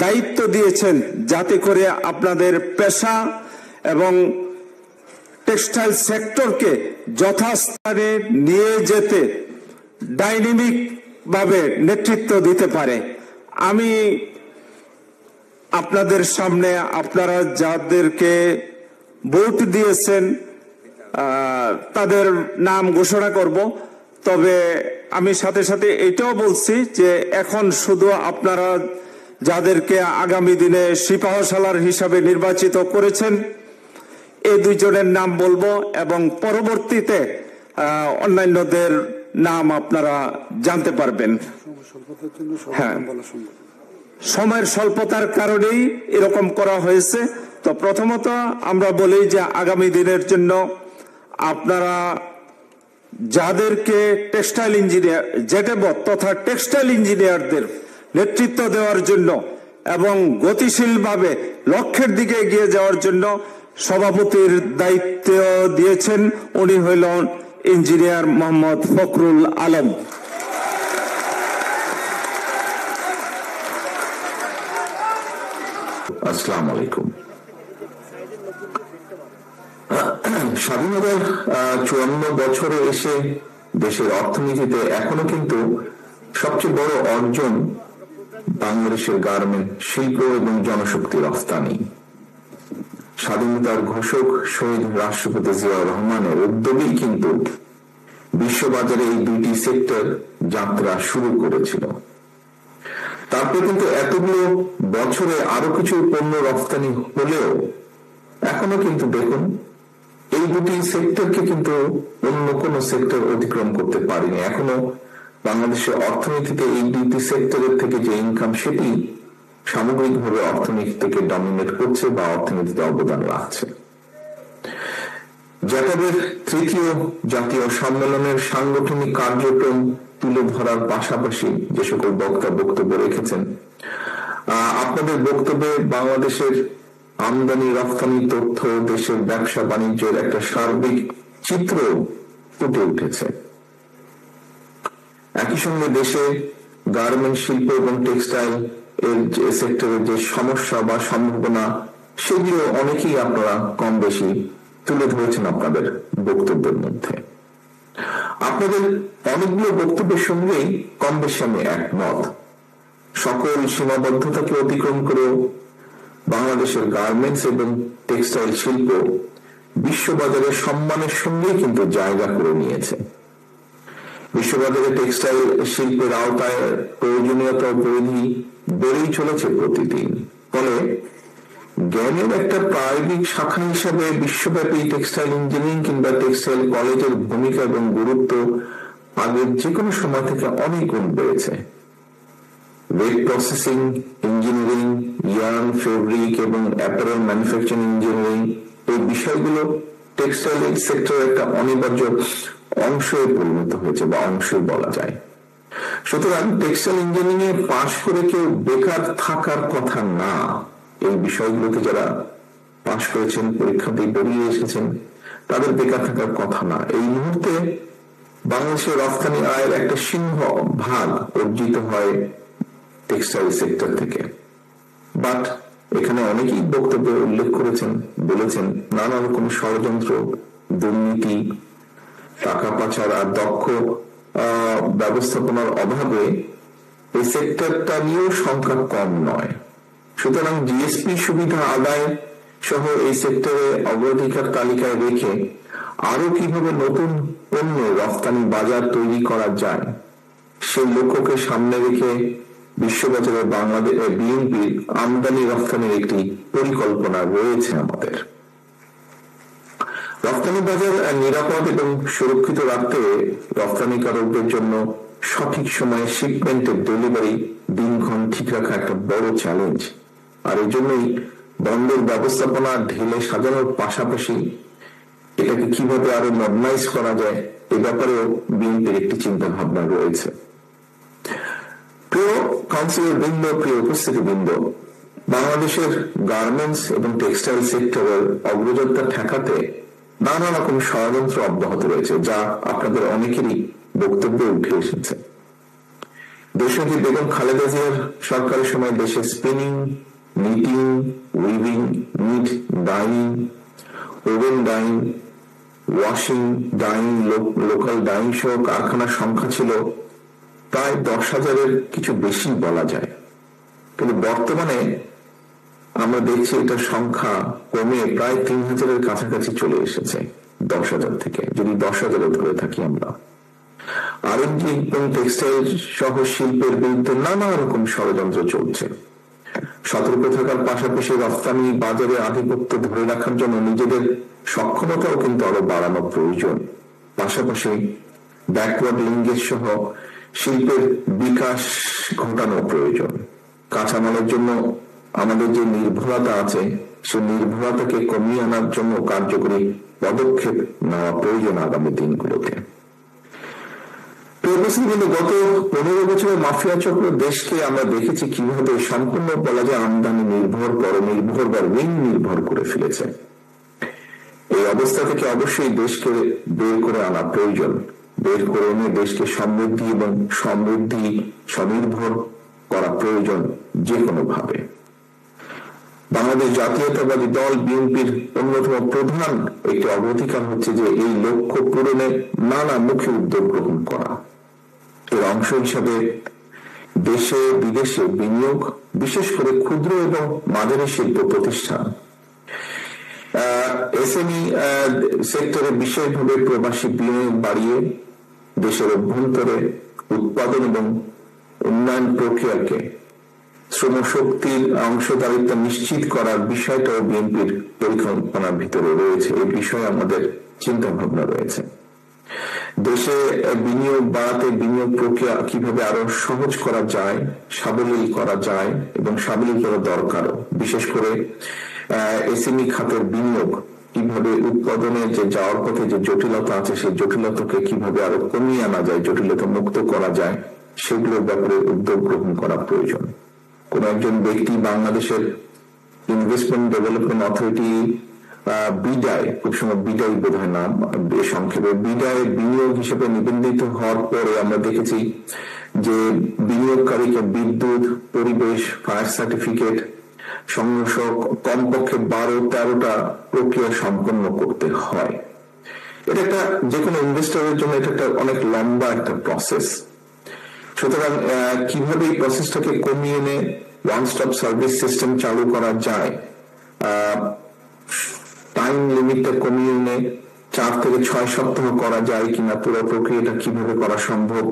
দায়িত্ব দিয়েছেন যাতে করে আপনাদের পেশা এবং টেক্সটাইল সেক্টরকে যথাস্থানে নিয়ে যেতে ডাইনামিক ভাবে নেতৃত্ব দিতে পারে। আমি আপনাদের সামনে আপনারা যাদেরকে ভোট দিয়েছেন তাদের নাম ঘোষণা করব, তবে আমি সাথে সাথে এটাও বলছি যে এখন শুধু আপনারা যাদেরকে আগামী দিনে সিপাহসালার হিসাবে নির্বাচিত করেছেন এই দুইজনের নাম বলবো এবং পরবর্তীতে অন্যান্যদের নাম আপনারা জানতে পারবেন। হ্যাঁ, সময়ের স্বল্পতার কারণেই এরকম করা হয়েছে। তো প্রথমত আমরা বলি যে আগামী দিনের জন্য আপনারা যাদেরকে টেক্সটাইল ইঞ্জিনিয়ার জেটেবর তথা টেক্সটাইল ইঞ্জিনিয়ারদের নেতৃত্ব দেওয়ার জন্য এবং গতিশীলভাবে লক্ষ্যের দিকে এগিয়ে যাওয়ার জন্য সভাপতির দায়িত্ব দিয়েছেন, উনি হইলেন ইঞ্জিনিয়ার মোহাম্মদ ফখরুল আলম।
আসসালামু আলাইকুম। স্বাধীনতার 54 বছরে এসে দেশের অর্থনীতিতে এখনো কিন্তু সবচেয়ে বড় অর্জন বাংলাদেশের গার্মেন্ট শিল্প এবং জনশক্তি রফতানি। স্বাধীনতার ঘোষক শহীদ রাষ্ট্রপতি জিয়াউর রহমানের উদ্যোগেই কিন্তু বিশ্ববাজারে এই দুইটি সেক্টর যাত্রা শুরু করেছিল। তারপরে কিন্তু এতগুলো বছরে আরো কিছু পণ্য রফতানি হলেও এখনো কিন্তু দেখুন এই দুটি সেক্টরকে কিন্তু অন্য কোন সেক্টর অতিক্রম করতে পারেনি। এখনো বাংলাদেশের অর্থনীতিতে এই দুটি সেক্টরের থেকে যে ইনকাম সেটি সামগ্রিকভাবে অর্থনীতি থেকে ডমিনেট করছে বা অর্থনীতিতে অবদান রাখছে। জ্যাটাবের তৃতীয় জাতীয় সম্মেলনের সাংগঠনিক কার্যক্রম তুলে ধরার পাশাপাশি যে সকল বক্তা বক্তব্য রেখেছেন, আপনাদের বক্তব্যে বাংলাদেশের আমদানি রপ্তানি তথ্য, দেশের ব্যবসা বাণিজ্যের একটা সার্বিক চিত্র ফুটে উঠেছে। একই সঙ্গে দেশে গার্মেন্ট শিল্প এবং টেক্সটাইল এর যে সেক্টরের যে সমস্যা বা সম্ভাবনা সেগুলো অনেকেই আপনারা কম বেশি তুলে ধরেছেন আপনাদের বক্তব্যের মধ্যে। আপনাদের অনেকগুলো বক্তব্যের সঙ্গেই কম বেশি আমি একমত। সকল সীমাবদ্ধতাকে অতিক্রম করেও বাংলাদেশের গার্মেন্টস এবং টেক্সটাইল শিল্প বিশ্ববাজারে সম্মানের সঙ্গেই কিন্তু জায়গা করে নিয়েছে। বিশ্ববাজারে টেক্সটাইল শিল্পের আওতায় প্রয়োজনীয়তা পরিধি বেড়েই চলেছে প্রতিদিন। ফলে জ্ঞানের একটা প্রায়োগিক শাখা হিসেবে বিশ্বব্যাপী টেক্সটাইল ইঞ্জিনিয়ারিং কিংবা টেক্সটাইল কলেজের ভূমিকা এবং গুরুত্ব আগের যে কোনো সময় থেকে অনেক গুণ বেড়েছে। Wait processing engineering, yarn, fabric এবং অ্যাপারেল ম্যানুফ্যাকচারিং ইঞ্জিনিয়ারিং এই বিষয়গুলো টেক্সটাইল সেক্টরের একটা অনিবার্য অংশে পরিণত হয়েছে বা অংশই বলা যায়। সুতরাং টেক্সটাইল ইঞ্জিনিয়ারিং এ পাশ করে কেউ বেকার থাকার কথা না। এই বিষয়গুলোতে যারা পাশ করেছেন, পরীক্ষা দিয়ে বেরিয়ে এসেছেন, তাদের বেকার থাকার কথা না। এই মুহূর্তে বাংলাদেশের রপ্তানি আয়ের একটা সিংহ ভাগ অর্জিত হয় টেক্সটাইল সেক্টর থেকে। বাট এখানে অনেকেই বক্তব্যে উল্লেখ করেছেন, বলেছেন নানা রকম ষড়যন্ত্র, দুর্নীতি, টাকা পাচার আর দক্ষ ব্যবস্থাপনার অভাবে এই সেক্টরটা নিয়েও সংখ্যা কম নয়। সুতরাং জিএসপি সুবিধা আদায় সহ এই সেক্টরে অগ্রাধিকার তালিকায় রেখে আরো কিভাবে নতুন পণ্য রফতানি বাজার তৈরি করা যায় সেই লক্ষ্যকে সামনে রেখে বিশ্ববাজারে বাংলাদেশ বিএনপির আমদানি রফতানির একটি পরিকল্পনা রয়েছে আমাদের। রপ্তানি বাজার নিরাপদ এবং সুরক্ষিত রাখতে রপ্তানিকারকদের জন্য সঠিক সময়ে শিপমেন্টের ডেলিভারি দিনক্ষণ ঠিক রাখা একটা বড় চ্যালেঞ্জ। আর এই জন্যই বন্দর ব্যবস্থাপনা ঢেলে সাজানোর পাশাপাশি এটাকে কিভাবে আরো মডার্নাইজ করা যায় এ ব্যাপারেও বিএনপির একটি চিন্তা ভাবনা রয়েছে। প্রিয় কাউন্সিলর বৃন্দ, প্রিয় উপস্থিতি বৃন্দ, বাংলাদেশের গার্মেন্টস এবং টেক্সটাইল সেক্টরের অগ্রযাত্রা ঠেকাতে নানা রকম ষড়যন্ত্র অব্যাহত রয়েছে, যা আপনাদের অনেকেরই বক্তব্যে উঠে এসেছে। দেশনেত্রী বেগম খালেদা জিয়ার সরকারের সময় দেশে spinning, knitting, weaving, knit, dyeing, woven dyeing, washing, dyeing, local dyeing সহ কারখানার সংখ্যা ছিল প্রায় 10,000-এর কিছু বেশি বলা যায়। কিন্তু বর্তমানে আমরা দেখছি এটার সংখ্যা কমে প্রায় 3,000-এর কাছাকাছি চলে এসেছে, 10,000 থেকে, যদি 10,000 ধরে থাকি আমরা। আরএনডি এবং টেক্সটাইল সহ শিল্পের বিরুদ্ধে নানা রকম ষড়যন্ত্র চলছে। সতর্ক থাকার পাশাপাশি রপ্তানি বাজারে আধিপত্য ধরে রাখার জন্য নিজেদের সক্ষমতাও কিন্তু আরো বাড়ানো প্রয়োজন। পাশাপাশি ব্যাকওয়ার্ড লিঙ্কেজ সহ শিল্পের বিকাশ ঘটানো প্রয়োজন। কাঁচামালের জন্য আমাদের যে নির্ভরতা আছে, সে নির্ভরতাকে কমিয়ে আনার জন্য কার্যকরী পদক্ষেপ নেওয়া প্রয়োজন আগামী দিনগুলোতে। গত 15 বছরে মাফিয়া চক্র দেশকে আমরা দেখেছি কিভাবে সম্পূর্ণ বলা যায় আমদানি নির্ভর, পরনির্ভর বা ঋণ নির্ভর করে ফেলেছে। এই অবস্থা থেকে অবশ্যই দেশকে বের করে আনা প্রয়োজন। বের করে এনে দেশকে সমৃদ্ধি এবং স্বনির্ভর করা প্রয়োজন যে কোনো ভাবে। বাংলাদেশ জাতীয়তাবাদী দল বিএনপির অন্যতম প্রধান একটি অগ্রাধিকার হচ্ছে যে এই লক্ষ্য পূরণে নানামুখী উদ্যোগ গ্রহণ করা। এর অংশ হিসাবে দেশে বিদেশে বিনিয়োগ, বিশেষ করে ক্ষুদ্র এবং মাঝারি শিল্প প্রতিষ্ঠান, এসএমই সেক্টরে বিশেষভাবে প্রবাসী বিনিয়োগ বাড়িয়ে দেশের অভ্যন্তরে উৎপাদন এবং উন্নয়ন প্রক্রিয়াকে শ্রমশক্তির অংশদারিত্ব নিশ্চিত করার বিষয়টাও বিএনপির পরিকল্পনার ভিতরে রয়েছে। এই বিষয়ে আমাদের চিন্তা ভাবনা রয়েছে। দেশে বিনিয়োগ বাড়াতে বিনিয়োগ প্রক্রিয়া কিভাবে আরো সহজ করা যায়, সাবলীল করা যায় এবং সাবলীল করা দরকারও। বিশেষ করে এসএমই খাতের বিনিয়োগ কিভাবে উৎপাদনে যে যাওয়ার পথে যে জটিলতা আছে, সেই জটিলতাকে কিভাবে আরো কমিয়ে আনা যায়, জটিলতা মুক্ত করা যায়, সেগুলোর ব্যাপারে উদ্যোগ গ্রহণ করা প্রয়োজন। কোন একজন ব্যক্তি বাংলাদেশের ইনভেস্টমেন্ট ডেভেলপমেন্ট অথরিটি বিডায়, খুব সময় বিডাই বোধ হয় নাম সংক্ষেপে, বিডায় বিনিয়োগ হিসেবে নিবন্ধিত হওয়ার পরে আমরা দেখেছি যে বিনিয়োগকারীকে বিদ্যুৎ, পরিবেশ, ফায়ার সার্টিফিকেট সংগ্রহ কমপক্ষে 12-13টা প্রক্রিয়া সম্পন্ন করতে হয়। এটা একটা যে কোনো ইনভেস্টরের জন্য এটা একটা অনেক লম্বা একটা প্রসেস। সুতরাং কিভাবে এই প্রসেসটাকে কমিয়ে এনে ওয়ান স্টপ সার্ভিস সিস্টেম চালু করা যায়, টাইম লিমিটটা কমিয়ে এনে 4 থেকে 6 সপ্তাহ করা যায় কিনা, পুরো প্রক্রিয়াটা কিভাবে করা সম্ভব,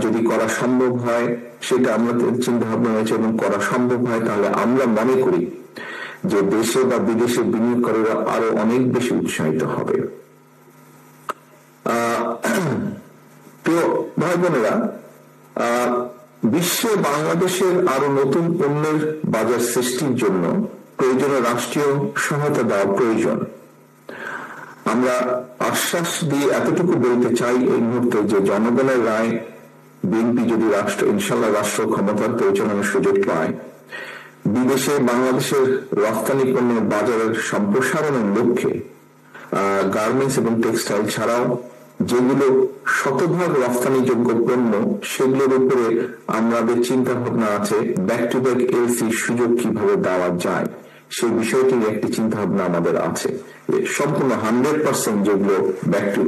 যদি করা সম্ভব হয় সেটা আমাদের চিন্তা ভাবনা হয়েছে এবং করা সম্ভব হয় তাহলে আমরা মনে করি যে দেশে বা বিদেশে বিনিয়োগকারীরা আরো অনেক বেশি উৎসাহিত হবে। প্রিয় ভাই বোনেরা, বিশ্বে বাংলাদেশের আরো নতুন পণ্যের বাজার সৃষ্টির জন্য প্রয়োজনীয় রাষ্ট্রীয় সহায়তা দেওয়া প্রয়োজন। আমরা আশ্বাস দিয়ে এতটুকু বলতে চাই এই মুহূর্তে যে জনগণের রায় বিএনপি যদি ইনশাল্লাহ রাষ্ট্র ক্ষমতার পরিচালনার সুযোগ পায়, বিদেশে বাংলাদেশের রপ্তানি পণ্যের বাজারের সম্প্রসারণের লক্ষ্যে গার্মেন্টস এবং টেক্সটাইল ছাড়াও যেগুলো শতভাগ রপ্তানিযোগ্য পণ্য, সেগুলোর উপরে আমাদের চিন্তা ভাবনা আছে ব্যাক টু ব্যাক এলসি সুযোগ কিভাবে দেওয়া যায়, সেই বিষয়টির একটি চিন্তা ভাবনা আমাদের আছে। সম্পূর্ণ 100% যেগুলো back to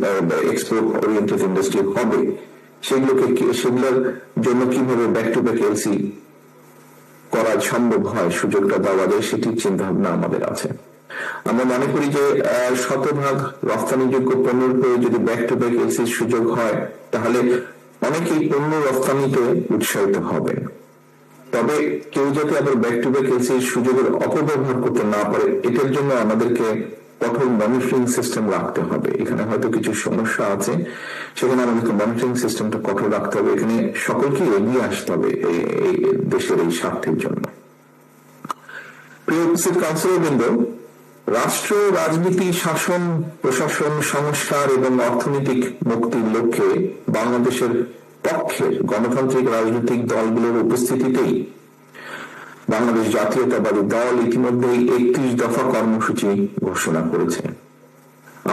export oriented industry হবে, সেগুলোর জন্য কিভাবে ব্যাক টু ব্যাক এলসি করা সম্ভব হয়, সুযোগটা দেওয়া যায়, সেটির চিন্তা ভাবনা আমাদের আছে। আমরা মনে করি যে শতভাগ রপ্তানিযোগ্য পণ্যের উপরে যদি ব্যাক টু ব্যাক এলসির সুযোগ হয় তাহলে অনেকেই পণ্য রপ্তানিতে উৎসাহিত হবে। তবে কেউ যাতে আবার ব্যাক টু ব্যাক এলসির সুযোগের অপব্যবহার করতে না পারে, এটার জন্য আমাদেরকে কঠোর মনিটরিং সিস্টেম রাখতে হবে। এখানে হয়তো কিছু সমস্যা আছে, সেখানে আমাদেরকে মনিটরিং সিস্টেমটা কঠোর রাখতে হবে। এখানে সকলকে এগিয়ে আসতে হবে এই দেশের এই স্বার্থের জন্য। প্রিয় উপস্থিত কাউন্সিলরবৃন্দ, রাষ্ট্র, রাজনীতি, শাসন, প্রশাসন, সংস্কার এবং অর্থনৈতিক মুক্তির লক্ষ্যে বাংলাদেশের পক্ষের গণতান্ত্রিক রাজনৈতিক দলগুলোর উপস্থিতিতেই বাংলাদেশ জাতীয়তাবাদী দল ইতিমধ্যেই 31 দফা কর্মসূচি ঘোষণা করেছে।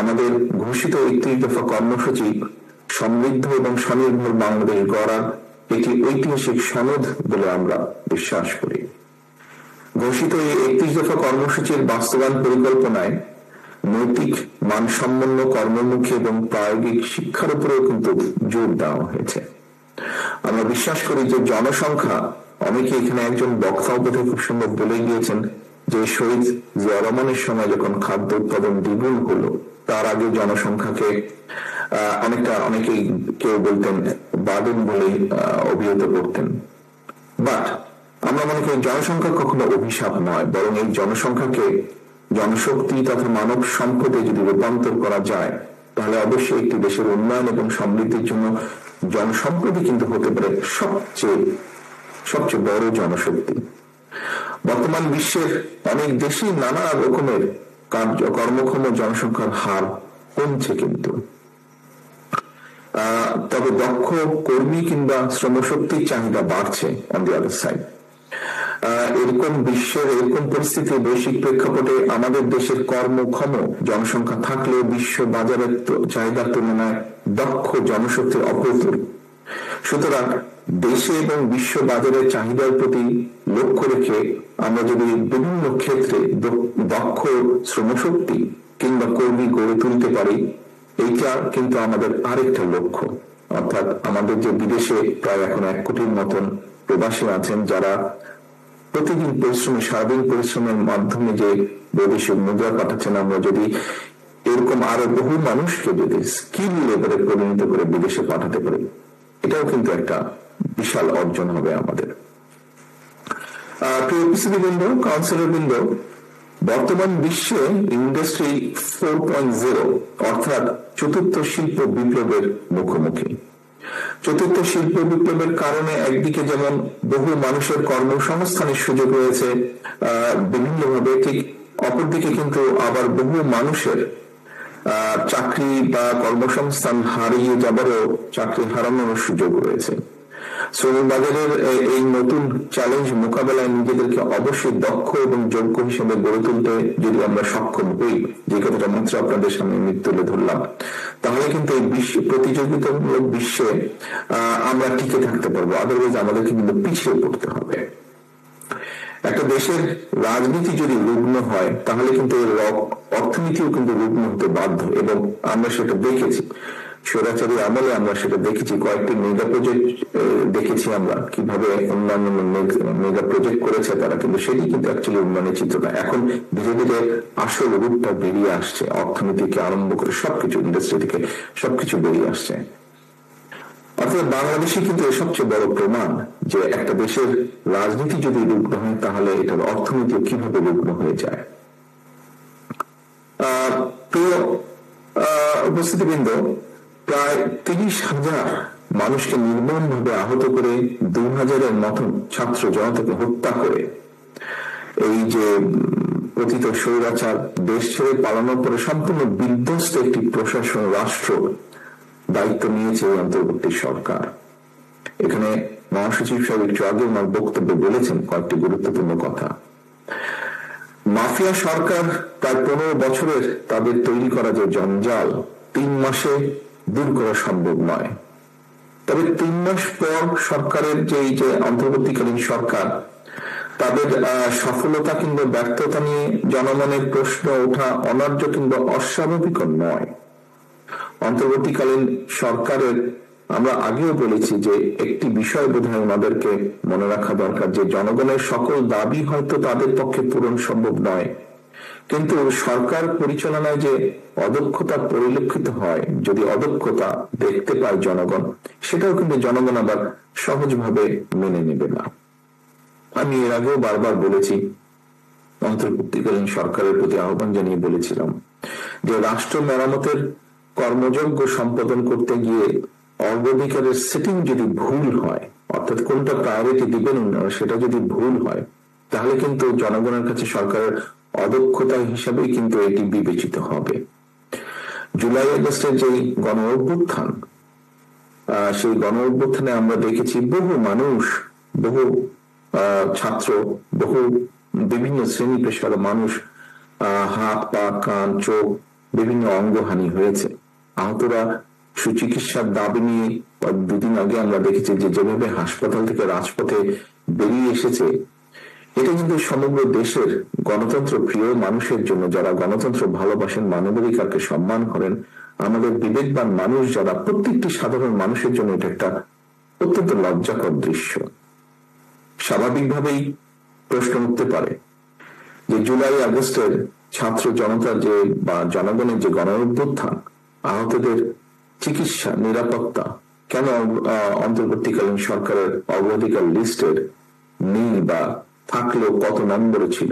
আমাদের ঘোষিত 31 দফা কর্মসূচি সমৃদ্ধ এবং স্বনির্ভর বাংলাদেশ গড়ার একটি ঐতিহাসিক সনদ বলে আমরা বিশ্বাস করি। ঘোষিত এই 31 দফা কর্মসূচির বাস্তবায়ন পরিকল্পনায় নৈতিক, মানসম্পন্ন, কর্মমুখী এবং প্রায়োগিক শিক্ষার উপরেও কিন্তু জোর দেওয়া হয়েছে। আমরা বিশ্বাস করি যে জনসংখ্যা, অনেকে এখানে একজন বক্তা বোধহয় খুব সম্ভব বলে গিয়েছেন যে শহীদ জিয়া রহমানের সময় যখন খাদ্য উৎপাদন দ্বিগুণ হলো, তার আগে জনসংখ্যাকে অনেকেই কেউ বলতেন বাদন বলে অভিহিত করতেন। বাট আমরা মনে করি জনসংখ্যা কখনো অভিশাপ নয়, বরং এই জনসংখ্যাকে জনশক্তি তথা মানব সম্পদে যদি রূপান্তর করা যায়, তাহলে অবশ্যই একটি দেশের উন্নয়ন এবং সমৃদ্ধির জন্য জনসম্পদই কিন্তু হতে পারে সবচেয়ে বড় জনশক্তি। বর্তমান বিশ্বের অনেক দেশেই নানা রকমের কর্মক্ষম জনসংখ্যার হার কমছে, কিন্তু তবে দক্ষ কর্মী কিংবা শ্রমশক্তির চাহিদা বাড়ছে অন দি আদার সাইড। এরকম পরিস্থিতি বৈশ্বিক প্রেক্ষাপটে আমাদের দেশের কর্মক্ষম জনসংখ্যা থাকলেও বিশ্ব বাজারের চাহিদার তুলনায় দক্ষ জনশক্তির অপ্রতুল। সুতরাং দেশে এবং বিশ্ব বাজারের চাহিদার প্রতি লক্ষ্য রেখে আমরা যদি বিভিন্ন ক্ষেত্রে দক্ষ শ্রমশক্তি কিংবা কর্মী গড়ে তুলতে পারি, এইটা কিন্তু আমাদের আরেকটা লক্ষ্য। অর্থাৎ আমাদের যে বিদেশে প্রায় এখন 1 কোটির মতন প্রবাসী আছেন, যারা প্রতিদিন সারাদিন পরিশ্রমের মাধ্যমে যে বৈদেশিক মুদ্রা পাঠাচ্ছেন, আমরা যদি এরকম আরো বহু মানুষকে যদি স্কিল লেভেলে পরিণত করে বিদেশে পাঠাতে পারি, এটাও কিন্তু একটা বিশাল অর্জন হবে আমাদের। প্রিয় উপস্থিতিবৃন্দ, কাউন্সিলরবৃন্দ, বর্তমান বিশ্বে ইন্ডাস্ট্রি 4.0 অর্থাৎ চতুর্থ শিল্প বিপ্লবের মুখোমুখি। চতুর্থ শিল্প বিপ্লবের কারণে একদিকে যেমন বহু মানুষের কর্মসংস্থানের সুযোগ রয়েছে বিভিন্নভাবে, ঠিক অপরদিকে কিন্তু আবার বহু মানুষের চাকরি বা কর্মসংস্থান হারিয়ে যাবারও চাকরি হারানোর সুযোগ রয়েছে। শ্রমিক বাজারের এই নতুন চ্যালেঞ্জ মোকাবেলায় নিজেদেরকে অবশ্যই দক্ষ এবং যোগ্য হিসেবে গড়ে তুলতে যদি আমরা সক্ষম হই, যে কথাটা মাত্র আপনাদের সামনে তুলে ধরলাম, তাহলে কিন্তু এই প্রতিযোগিতামূলক বিশ্বে আমরা টিকে থাকতে পারবো। আদারওয়াইজ আমাদেরকে কিন্তু পিছিয়ে পড়তে হবে। একটা দেশের রাজনীতি যদি রুগ্ন হয়, তাহলে কিন্তু এর অর্থনীতিও কিন্তু রুগ্ন হতে বাধ্য, এবং আমরা সেটা দেখেছি স্বৈরাচারী আমলে। আমরা সেটা দেখেছি, কয়েকটি মেগা প্রজেক্ট দেখেছি আমরা কিভাবে অন্যান্য মেগা প্রজেক্ট করেছে তারা, কিন্তু সেটি কিন্তু অ্যাকচুয়ালি উন্নয়নের চিত্র না। এখন ধীরে ধীরে আসল রূপটা বেরিয়ে আসছে, অর্থনীতিকে আরম্ভ করে সবকিছু, ইন্ডাস্ট্রি থেকে সবকিছু বেরিয়ে আসছে। অর্থাৎ বাংলাদেশে কিন্তু এর সবচেয়ে বড় প্রমাণ যে একটা দেশের রাজনীতি যদি রুগ্ন হয়, তাহলে এটার অর্থনীতি কিভাবে রুগ্ন হয়ে যায়। প্রিয় উপস্থিতিবৃন্দ, প্রায় 30,000 মানুষকে নির্মমভাবে আহত করে 2,000-এর মতন ছাত্র জনতাকে হত্যা করে এই যে পতিত স্বৈরাচার দেশ ছেড়ে পালানোর পরে সম্পূর্ণ বিধ্বস্ত একটি প্রশাসন, রাষ্ট্র দায়িত্ব নিয়েছে এই অন্তর্বর্তী সরকার। এখানে মহাসচিব সাহেব একটু আগে ওনার বক্তব্যে বলেছেন কয়েকটি গুরুত্বপূর্ণ কথা। মাফিয়া সরকার প্রায় 15 বছরের তাদের তৈরি করা যে জঞ্জাল 3 মাসে দূর করা সম্ভব নয়। তবে 3 মাস পর সরকারের যে অন্তর্বর্তীকালীন সরকার, তাদের সফলতা কিংবা ব্যর্থতা নিয়ে জনমনের প্রশ্ন ওঠা অনার্য কিংবা অস্বাভাবিক নয়। অন্তর্বর্তীকালীন সরকারের আমরা আগেও বলেছি যে একটি বিষয় বোধহয় আমাদেরকে মনে রাখা দরকার, যে জনগণের সকল দাবি হয়তো তাদের পক্ষে পূরণ সম্ভব নয়, কিন্তু সরকার পরিচালনায় যে অদক্ষতা পরিলক্ষিত হয়, যদি অদক্ষতা দেখতে পায় জনগণ, সেটাও কিন্তু জনগণ আবার সহজভাবে মেনে নেবে না। আমি এর আগেও বারবার বলেছি, অন্তর্বর্তীকালীন সরকারের প্রতি আহ্বান জানিয়ে বলেছিলাম যে রাষ্ট্র মেরামতের কর্মযজ্ঞ সম্পাদন করতে গিয়ে অগ্রাধিকারের সেটিং যদি ভুল হয়, অর্থাৎ কোনটা প্রায়োরিটি দিবেন সেটা যদি ভুল হয়, তাহলে কিন্তু জনগণের কাছে সরকারের অদক্ষতা হিসাবেই কিন্তু এটি বিবেচিত হবে। জুলাই আগস্টের যে গণ অভ্যুত্থান, সেই গণ অভ্যুত্থানে আমরা দেখেছি বহু মানুষ, বহু ছাত্র, বহু বিভিন্ন শ্রেণী পেশার মানুষ হাত, পা, কান, চোখ, বিভিন্ন অঙ্গহানি হয়েছে। আহতরা সুচিকিৎসার দাবি নিয়ে দুদিন আগে আমরা দেখেছি যে যেভাবে হাসপাতাল থেকে রাজপথে বেরিয়ে এসেছে, এটা কিন্তু সমগ্র দেশের গণতন্ত্র প্রিয় মানুষের জন্য, যারা গণতন্ত্র ভালোবাসেন, মানবাধিকারকে সম্মান করেন, আমাদের বিবেকবান মানুষ যারা, প্রত্যেকটি সাধারণ মানুষের জন্য এটা একটা অত্যন্ত লজ্জাকর দৃশ্য। স্বাভাবিকভাবেই প্রশ্ন উঠতে পারে যে জুলাই আগস্টের ছাত্র জনতার যে বা জনগণের যে গণ অভ্যুত্থান, আহতদের চিকিৎসা, নিরাপত্তা কেন অন্তর্বর্তীকালীন সরকারের অগ্রাধিকার লিস্টের নেই বা থাকলেও কত নম্বরে ছিল।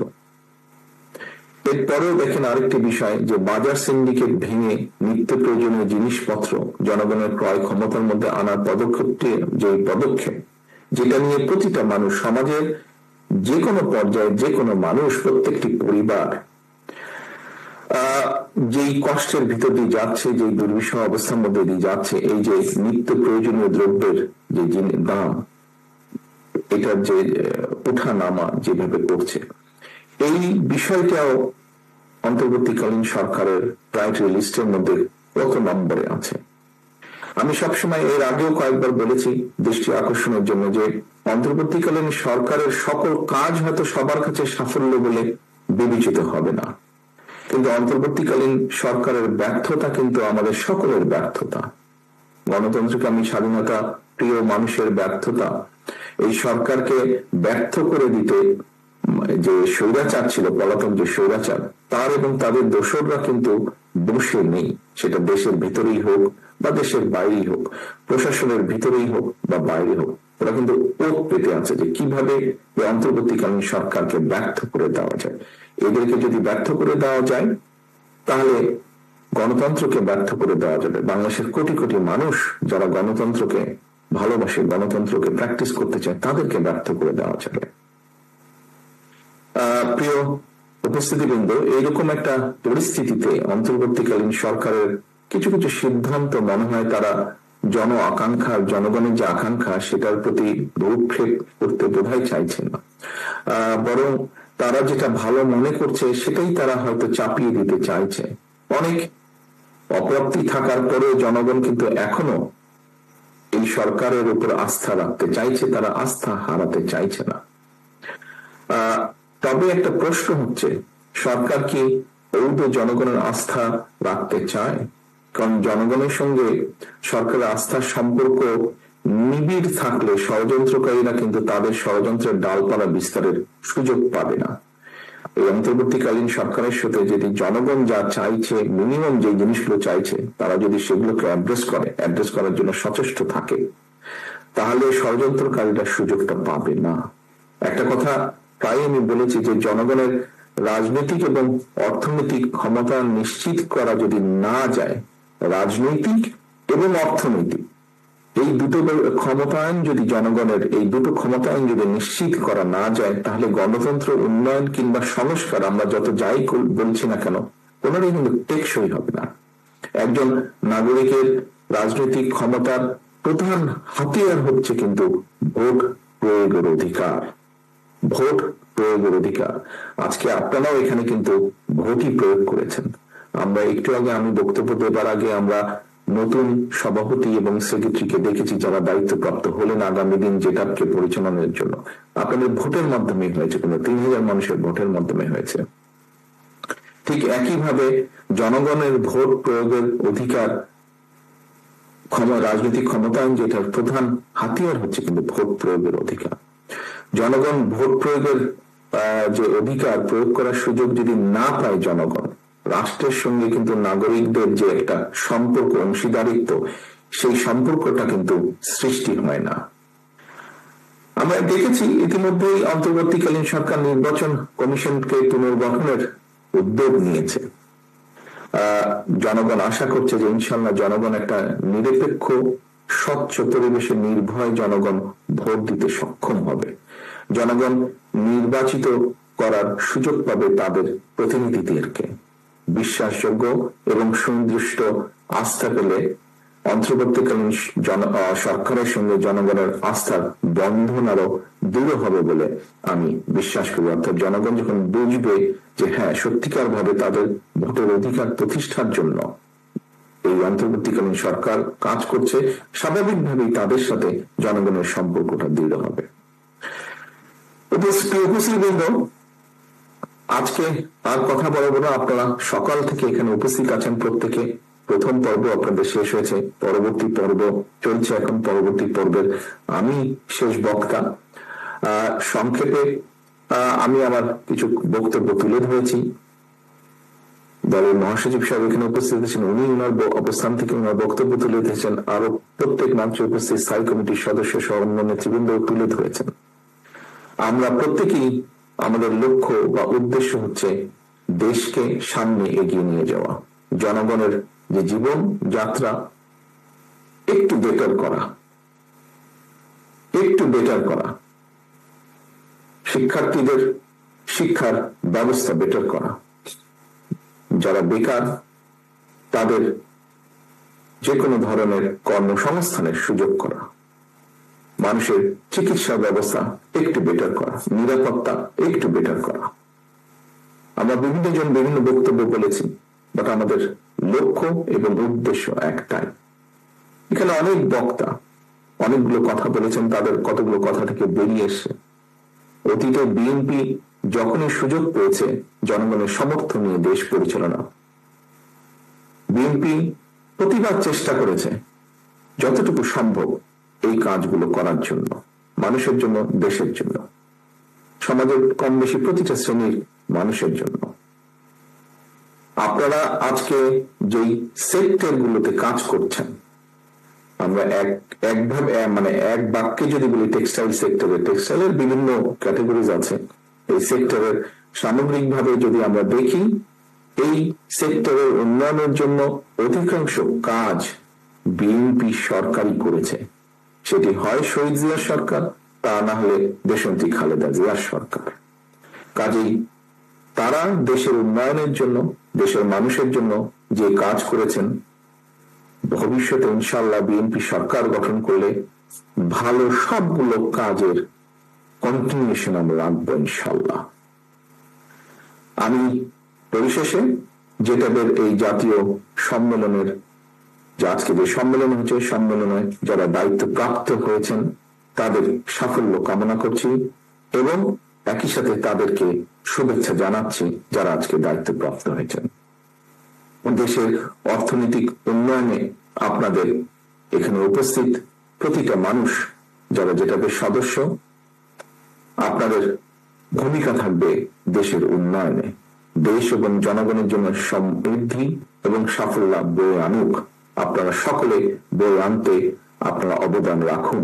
এরপরেও দেখেন আরেকটি বিষয় যে বাজার সিন্ডিকেট ভেঙে নিত্য প্রয়োজনীয় জিনিসপত্র জনগণের ক্রয় ক্ষমতার মধ্যে আনার পদক্ষেপটি, যে পদক্ষেপ যেটা নিয়ে প্রতিটা মানুষ, সমাজের যে কোনো পর্যায়ে যে কোনো মানুষ, প্রত্যেকটি পরিবার যেই কষ্টের ভিতর দিয়ে যাচ্ছে, যে দুর্বিষহ অবস্থার মধ্যে দিয়ে যাচ্ছে, এই যে নিত্য প্রয়োজনীয় দ্রব্যের যে দাম, এটার যে ওঠা নামা যেভাবে করছে, এই বিষয়টাও অন্তর্বর্তীকালীন সরকারের প্রায়োরিটি লিস্টের মধ্যে কত নম্বরে আছে। আমি সবসময় এর আগেও কয়েকবার বলেছি দৃষ্টি আকর্ষণের জন্য যে অন্তর্বর্তীকালীন সরকারের সকল কাজ হয়তো সবার কাছে সাফল্য বলে বিবেচিত হবে না, কিন্তু অন্তর্বর্তীকালীন সরকারের ব্যর্থতা কিন্তু আমাদের সকলের ব্যর্থতা। গণতন্ত্রকামী স্বাধীনতা প্রিয় মানুষের ব্যর্থতা। এই সরকারকে ব্যর্থ করে দিতে যে স্বৈরাচার ছিল, পলাতক যে স্বৈরাচার, তার এবং তাদের দোসররা কিন্তু বসে নেই। সেটা দেশের ভিতরেই হোক বা দেশের বাইরেই হোক, প্রশাসনের ভিতরেই হোক বা বাইরে হোক, ওরা কিন্তু ওত পেতে আছে যে কিভাবে অন্তর্বর্তীকালীন সরকারকে ব্যর্থ করে দেওয়া যায়। এদেরকে যদি ব্যর্থ করে দেওয়া যায় তাহলে গণতন্ত্রকে ব্যর্থ করে দেওয়া যাবে। বাংলাদেশের কোটি কোটি মানুষ যারা গণতন্ত্রকে ভালোবাসে, গণতন্ত্রকে প্র্যাকটিস করতে চায়, তাদেরকে ব্যর্থ করে দেওয়া যাবে। প্রিয় উপস্থিতিবৃন্দ, এইরকম একটা পরিস্থিতিতে অন্তর্বর্তীকালীন সরকারের কিছু কিছু সিদ্ধান্ত মনে হয় তারা জন আকাঙ্ক্ষা, জনগণের যে আকাঙ্ক্ষা, সেটার প্রতি ভ্রূক্ষেপ করতে বোধহয় চাইছে না, বরং তারা যেটা ভালো মনে করছে সেটাই তারা হয়তো চাপিয়ে দিতে চাইছে। অনেক অপ্রাপ্তি থাকার পরেও জনগণ কিন্তু এখনো এই সরকারের উপর আস্থা রাখতে চাইছে, তারা আস্থা হারাতে চাইছে না। তবে একটা প্রশ্ন হচ্ছে, সরকার কি ঔদ্ধ জনগণের আস্থা রাখতে চায়? কারণ জনগণের সঙ্গে সরকারের আস্থার সম্পর্ক নিবিড় থাকলে ষড়যন্ত্রকারীরা কিন্তু তাদের ষড়যন্ত্রের ডালপালা বিস্তারের সুযোগ পাবে না। এই অন্তর্বর্তীকালীন সরকারের সাথে যদি জনগণ যা চাইছে, মিনিমাম যে জিনিসগুলো চাইছে, তারা যদি সেগুলোকে অ্যাড্রেস করার জন্য সচেষ্ট থাকে, তাহলে ষড়যন্ত্রকারীরা সুযোগটা পাবে না। একটা কথা প্রায় আমি বলেছি যে জনগণের রাজনৈতিক এবং অর্থনৈতিক ক্ষমতা নিশ্চিত করা যদি না যায়, রাজনৈতিক এবং অর্থনৈতিক এই দুটো ক্ষমতায়ন যদি জনগণের, এই দুটো ক্ষমতায়ন যদি নিশ্চিত করা না যায়, তাহলে গণতন্ত্র উন্নয়ন কিংবা সংস্কার আমরা যত যাই বলছি না কেন, কোনোটাই কিন্তু টেকসই হবে না। একজন নাগরিকের রাজনৈতিক ক্ষমতার প্রধান হাতিয়ার হচ্ছে কিন্তু ভোট প্রয়োগের অধিকার। ভোট প্রয়োগের অধিকার। আজকে আপনারাও এখানে কিন্তু ভোটই প্রয়োগ করেছেন। আমরা একটু আগে, আমি বক্তব্য দেবার আগে, আমরা নতুন সভাপতি এবং সেক্রেটারিকে দেখেছি যারা দায়িত্বপ্রাপ্ত হলেন আগামী দিন যেটাকে পরিচালনার জন্য। আপনাদের ভোটের মাধ্যমে হয়েছে, কিন্তু 3000 মানুষের ভোটের মাধ্যমে হয়েছে। ঠিক একইভাবে জনগণের ভোট প্রয়োগের অধিকার, রাজনৈতিক ক্ষমতায়ন যেটার প্রধান হাতিয়ার হচ্ছে কিন্তু ভোট প্রয়োগের অধিকার। জনগণ ভোট প্রয়োগের যে অধিকার প্রয়োগ করার সুযোগ যদি না পায় জনগণ, রাষ্ট্রের সঙ্গে কিন্তু নাগরিকদের যে একটা সম্পর্ক, অংশীদারিত্ব, সেই সম্পর্কটা কিন্তু সৃষ্টি হয় না। আমরা দেখেছি ইতিমধ্যেই অন্তর্বর্তীকালীন সরকার নির্বাচন কমিশনকে পুনর্গঠনের উদ্যোগ নিয়েছে। জনগণ আশা করছে যে ইনশাল্লাহ জনগণ একটা নিরপেক্ষ স্বচ্ছ পরিবেশে নির্ভয় জনগণ ভোট দিতে সক্ষম হবে। জনগণ নির্বাচিত করার সুযোগ পাবে তাদের প্রতিনিধিদেরকে। বিশ্বাসযোগ্য এবং সুনির্দিষ্ট আস্থা পেলে অন্তর্বর্তীকালীন সরকারের সঙ্গে জনগণের আস্থার বন্ধন আরো দৃঢ় হবে বলে আমি বিশ্বাস করি। অর্থাৎ জনগণ যখন বুঝবে যে হ্যাঁ সত্যিকার ভাবে তাদের ভোটের অধিকার প্রতিষ্ঠার জন্য এই অন্তর্বর্তীকালীন সরকার কাজ করছে, স্বাভাবিকভাবেই তাদের সাথে জনগণের সম্পর্কটা দৃঢ় হবে। উপস্থিতবৃন্দ, আজকে আর কথা বলবো না। আপনারা সকাল থেকে এখানে উপস্থিত আছেন প্রত্যেকে। প্রথম পর্ব আপনাদের শেষ হয়েছে, পরবর্তী পর্ব চলছে এখন। পরবর্তী পর্বের আমি শেষ বক্তা। সংক্ষেপে আমি আমার কিছু বক্তব্য তুলে ধরেছি। দলের মহাসচিব সাহেব এখানে উপস্থিত আছেন, উনি ওনার অবস্থান থেকে ওনার বক্তব্য তুলে ধরেছেন। আরো প্রত্যেক মঞ্চে উপস্থিত স্থায়ী কমিটির সদস্য সহ অন্য নেতৃবৃন্দ তুলে ধরেছেন। আমরা প্রত্যেকেই আমাদের লক্ষ্য বা উদ্দেশ্য হচ্ছে দেশকে সামনে এগিয়ে নিয়ে যাওয়া, জনগণের যে জীবন যাত্রা একটু বেটার করা, শিক্ষার্থীদের শিক্ষার ব্যবস্থা বেটার করা, যারা বেকার তাদের যে কোনো ধরনের কর্মসংস্থানের সুযোগ করা, মানুষের চিকিৎসা ব্যবস্থা একটু বেটার করা, নিরাপত্তা একটু বেটার করা। আমরা বিভিন্ন জন বিভিন্ন বক্তব্য বলেছি, বাট আমাদের লক্ষ্য এবং উদ্দেশ্য একটাই। এখানে অনেক বক্তা অনেকগুলো কথা বলেছেন, তাদের কতগুলো কথা থেকে বেরিয়ে এসছে অতীতে বিএনপি যখনই সুযোগ পেয়েছে জনগণের সমর্থন নিয়ে দেশ পরিচালনা, বিএনপি প্রতিবার চেষ্টা করেছে যতটুকু সম্ভব এই কাজগুলো করার জন্য, মানুষের জন্য, দেশের জন্য, সমাজের কম বেশি প্রতিটা শ্রেণীর মানুষের জন্য। আপনারা আজকে যেই সেক্টর গুলোতে কাজ করছেন, আমরা একভাবে মানে এক বাক্যে যদি বলি টেক্সটাইল সেক্টরে, টেক্সটাইলের বিভিন্ন ক্যাটাগরিজ আছে। এই সেক্টরের সামগ্রিকভাবে যদি আমরা দেখি, এই সেক্টরের উন্নয়নের জন্য অধিকাংশ কাজ বিএনপি সরকারই করেছে। সেটি হয় শহীদ জিয়ার সরকার, তা না হলে দেশনেত্রী খালেদা জিয়ার সরকার। কাজেই তারা দেশের উন্নয়নের জন্য, দেশের মানুষের জন্য যে কাজ করেছেন, ভবিষ্যতে ইনশাল্লাহ বিএনপি সরকার গঠন করলে ভালো সবগুলো কাজের কন্টিনিউশন আমরা রাখবো ইনশাল্লাহ। আমি পরিশেষে জেটাবের এই জাতীয় সম্মেলনের, যে আজকে যে সম্মেলন হচ্ছে, সম্মেলনে যারা দায়িত্ব প্রাপ্ত হয়েছেন তাদের সাফল্য কামনা করছি এবং একই সাথে তাদেরকে শুভেচ্ছা জানাচ্ছি যারা আজকে দায়িত্ব প্রাপ্ত হয়েছেন। দেশের অর্থনৈতিক উন্নয়নে আপনাদের এখানে উপস্থিত প্রতিটা মানুষ যারা জেটাবের সদস্য, আপনাদের ভূমিকা থাকবে দেশের উন্নয়নে। দেশ এবং জনগণের জন্য সমৃদ্ধি এবং সাফল্য বয়ে আনুক। আপনারা সকলে বয়ে আনতে আপনারা অবদান রাখুন,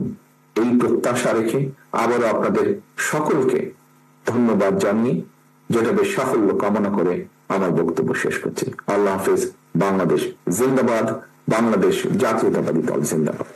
এই প্রত্যাশা রেখে আবারও আপনাদের সকলকে ধন্যবাদ জানিয়ে জেটাবের সাফল্য কামনা করে আমার বক্তব্য শেষ করছি। আল্লাহ হাফেজ। বাংলাদেশ জিন্দাবাদ। বাংলাদেশ জাতীয়তাবাদী দল জিন্দাবাদ।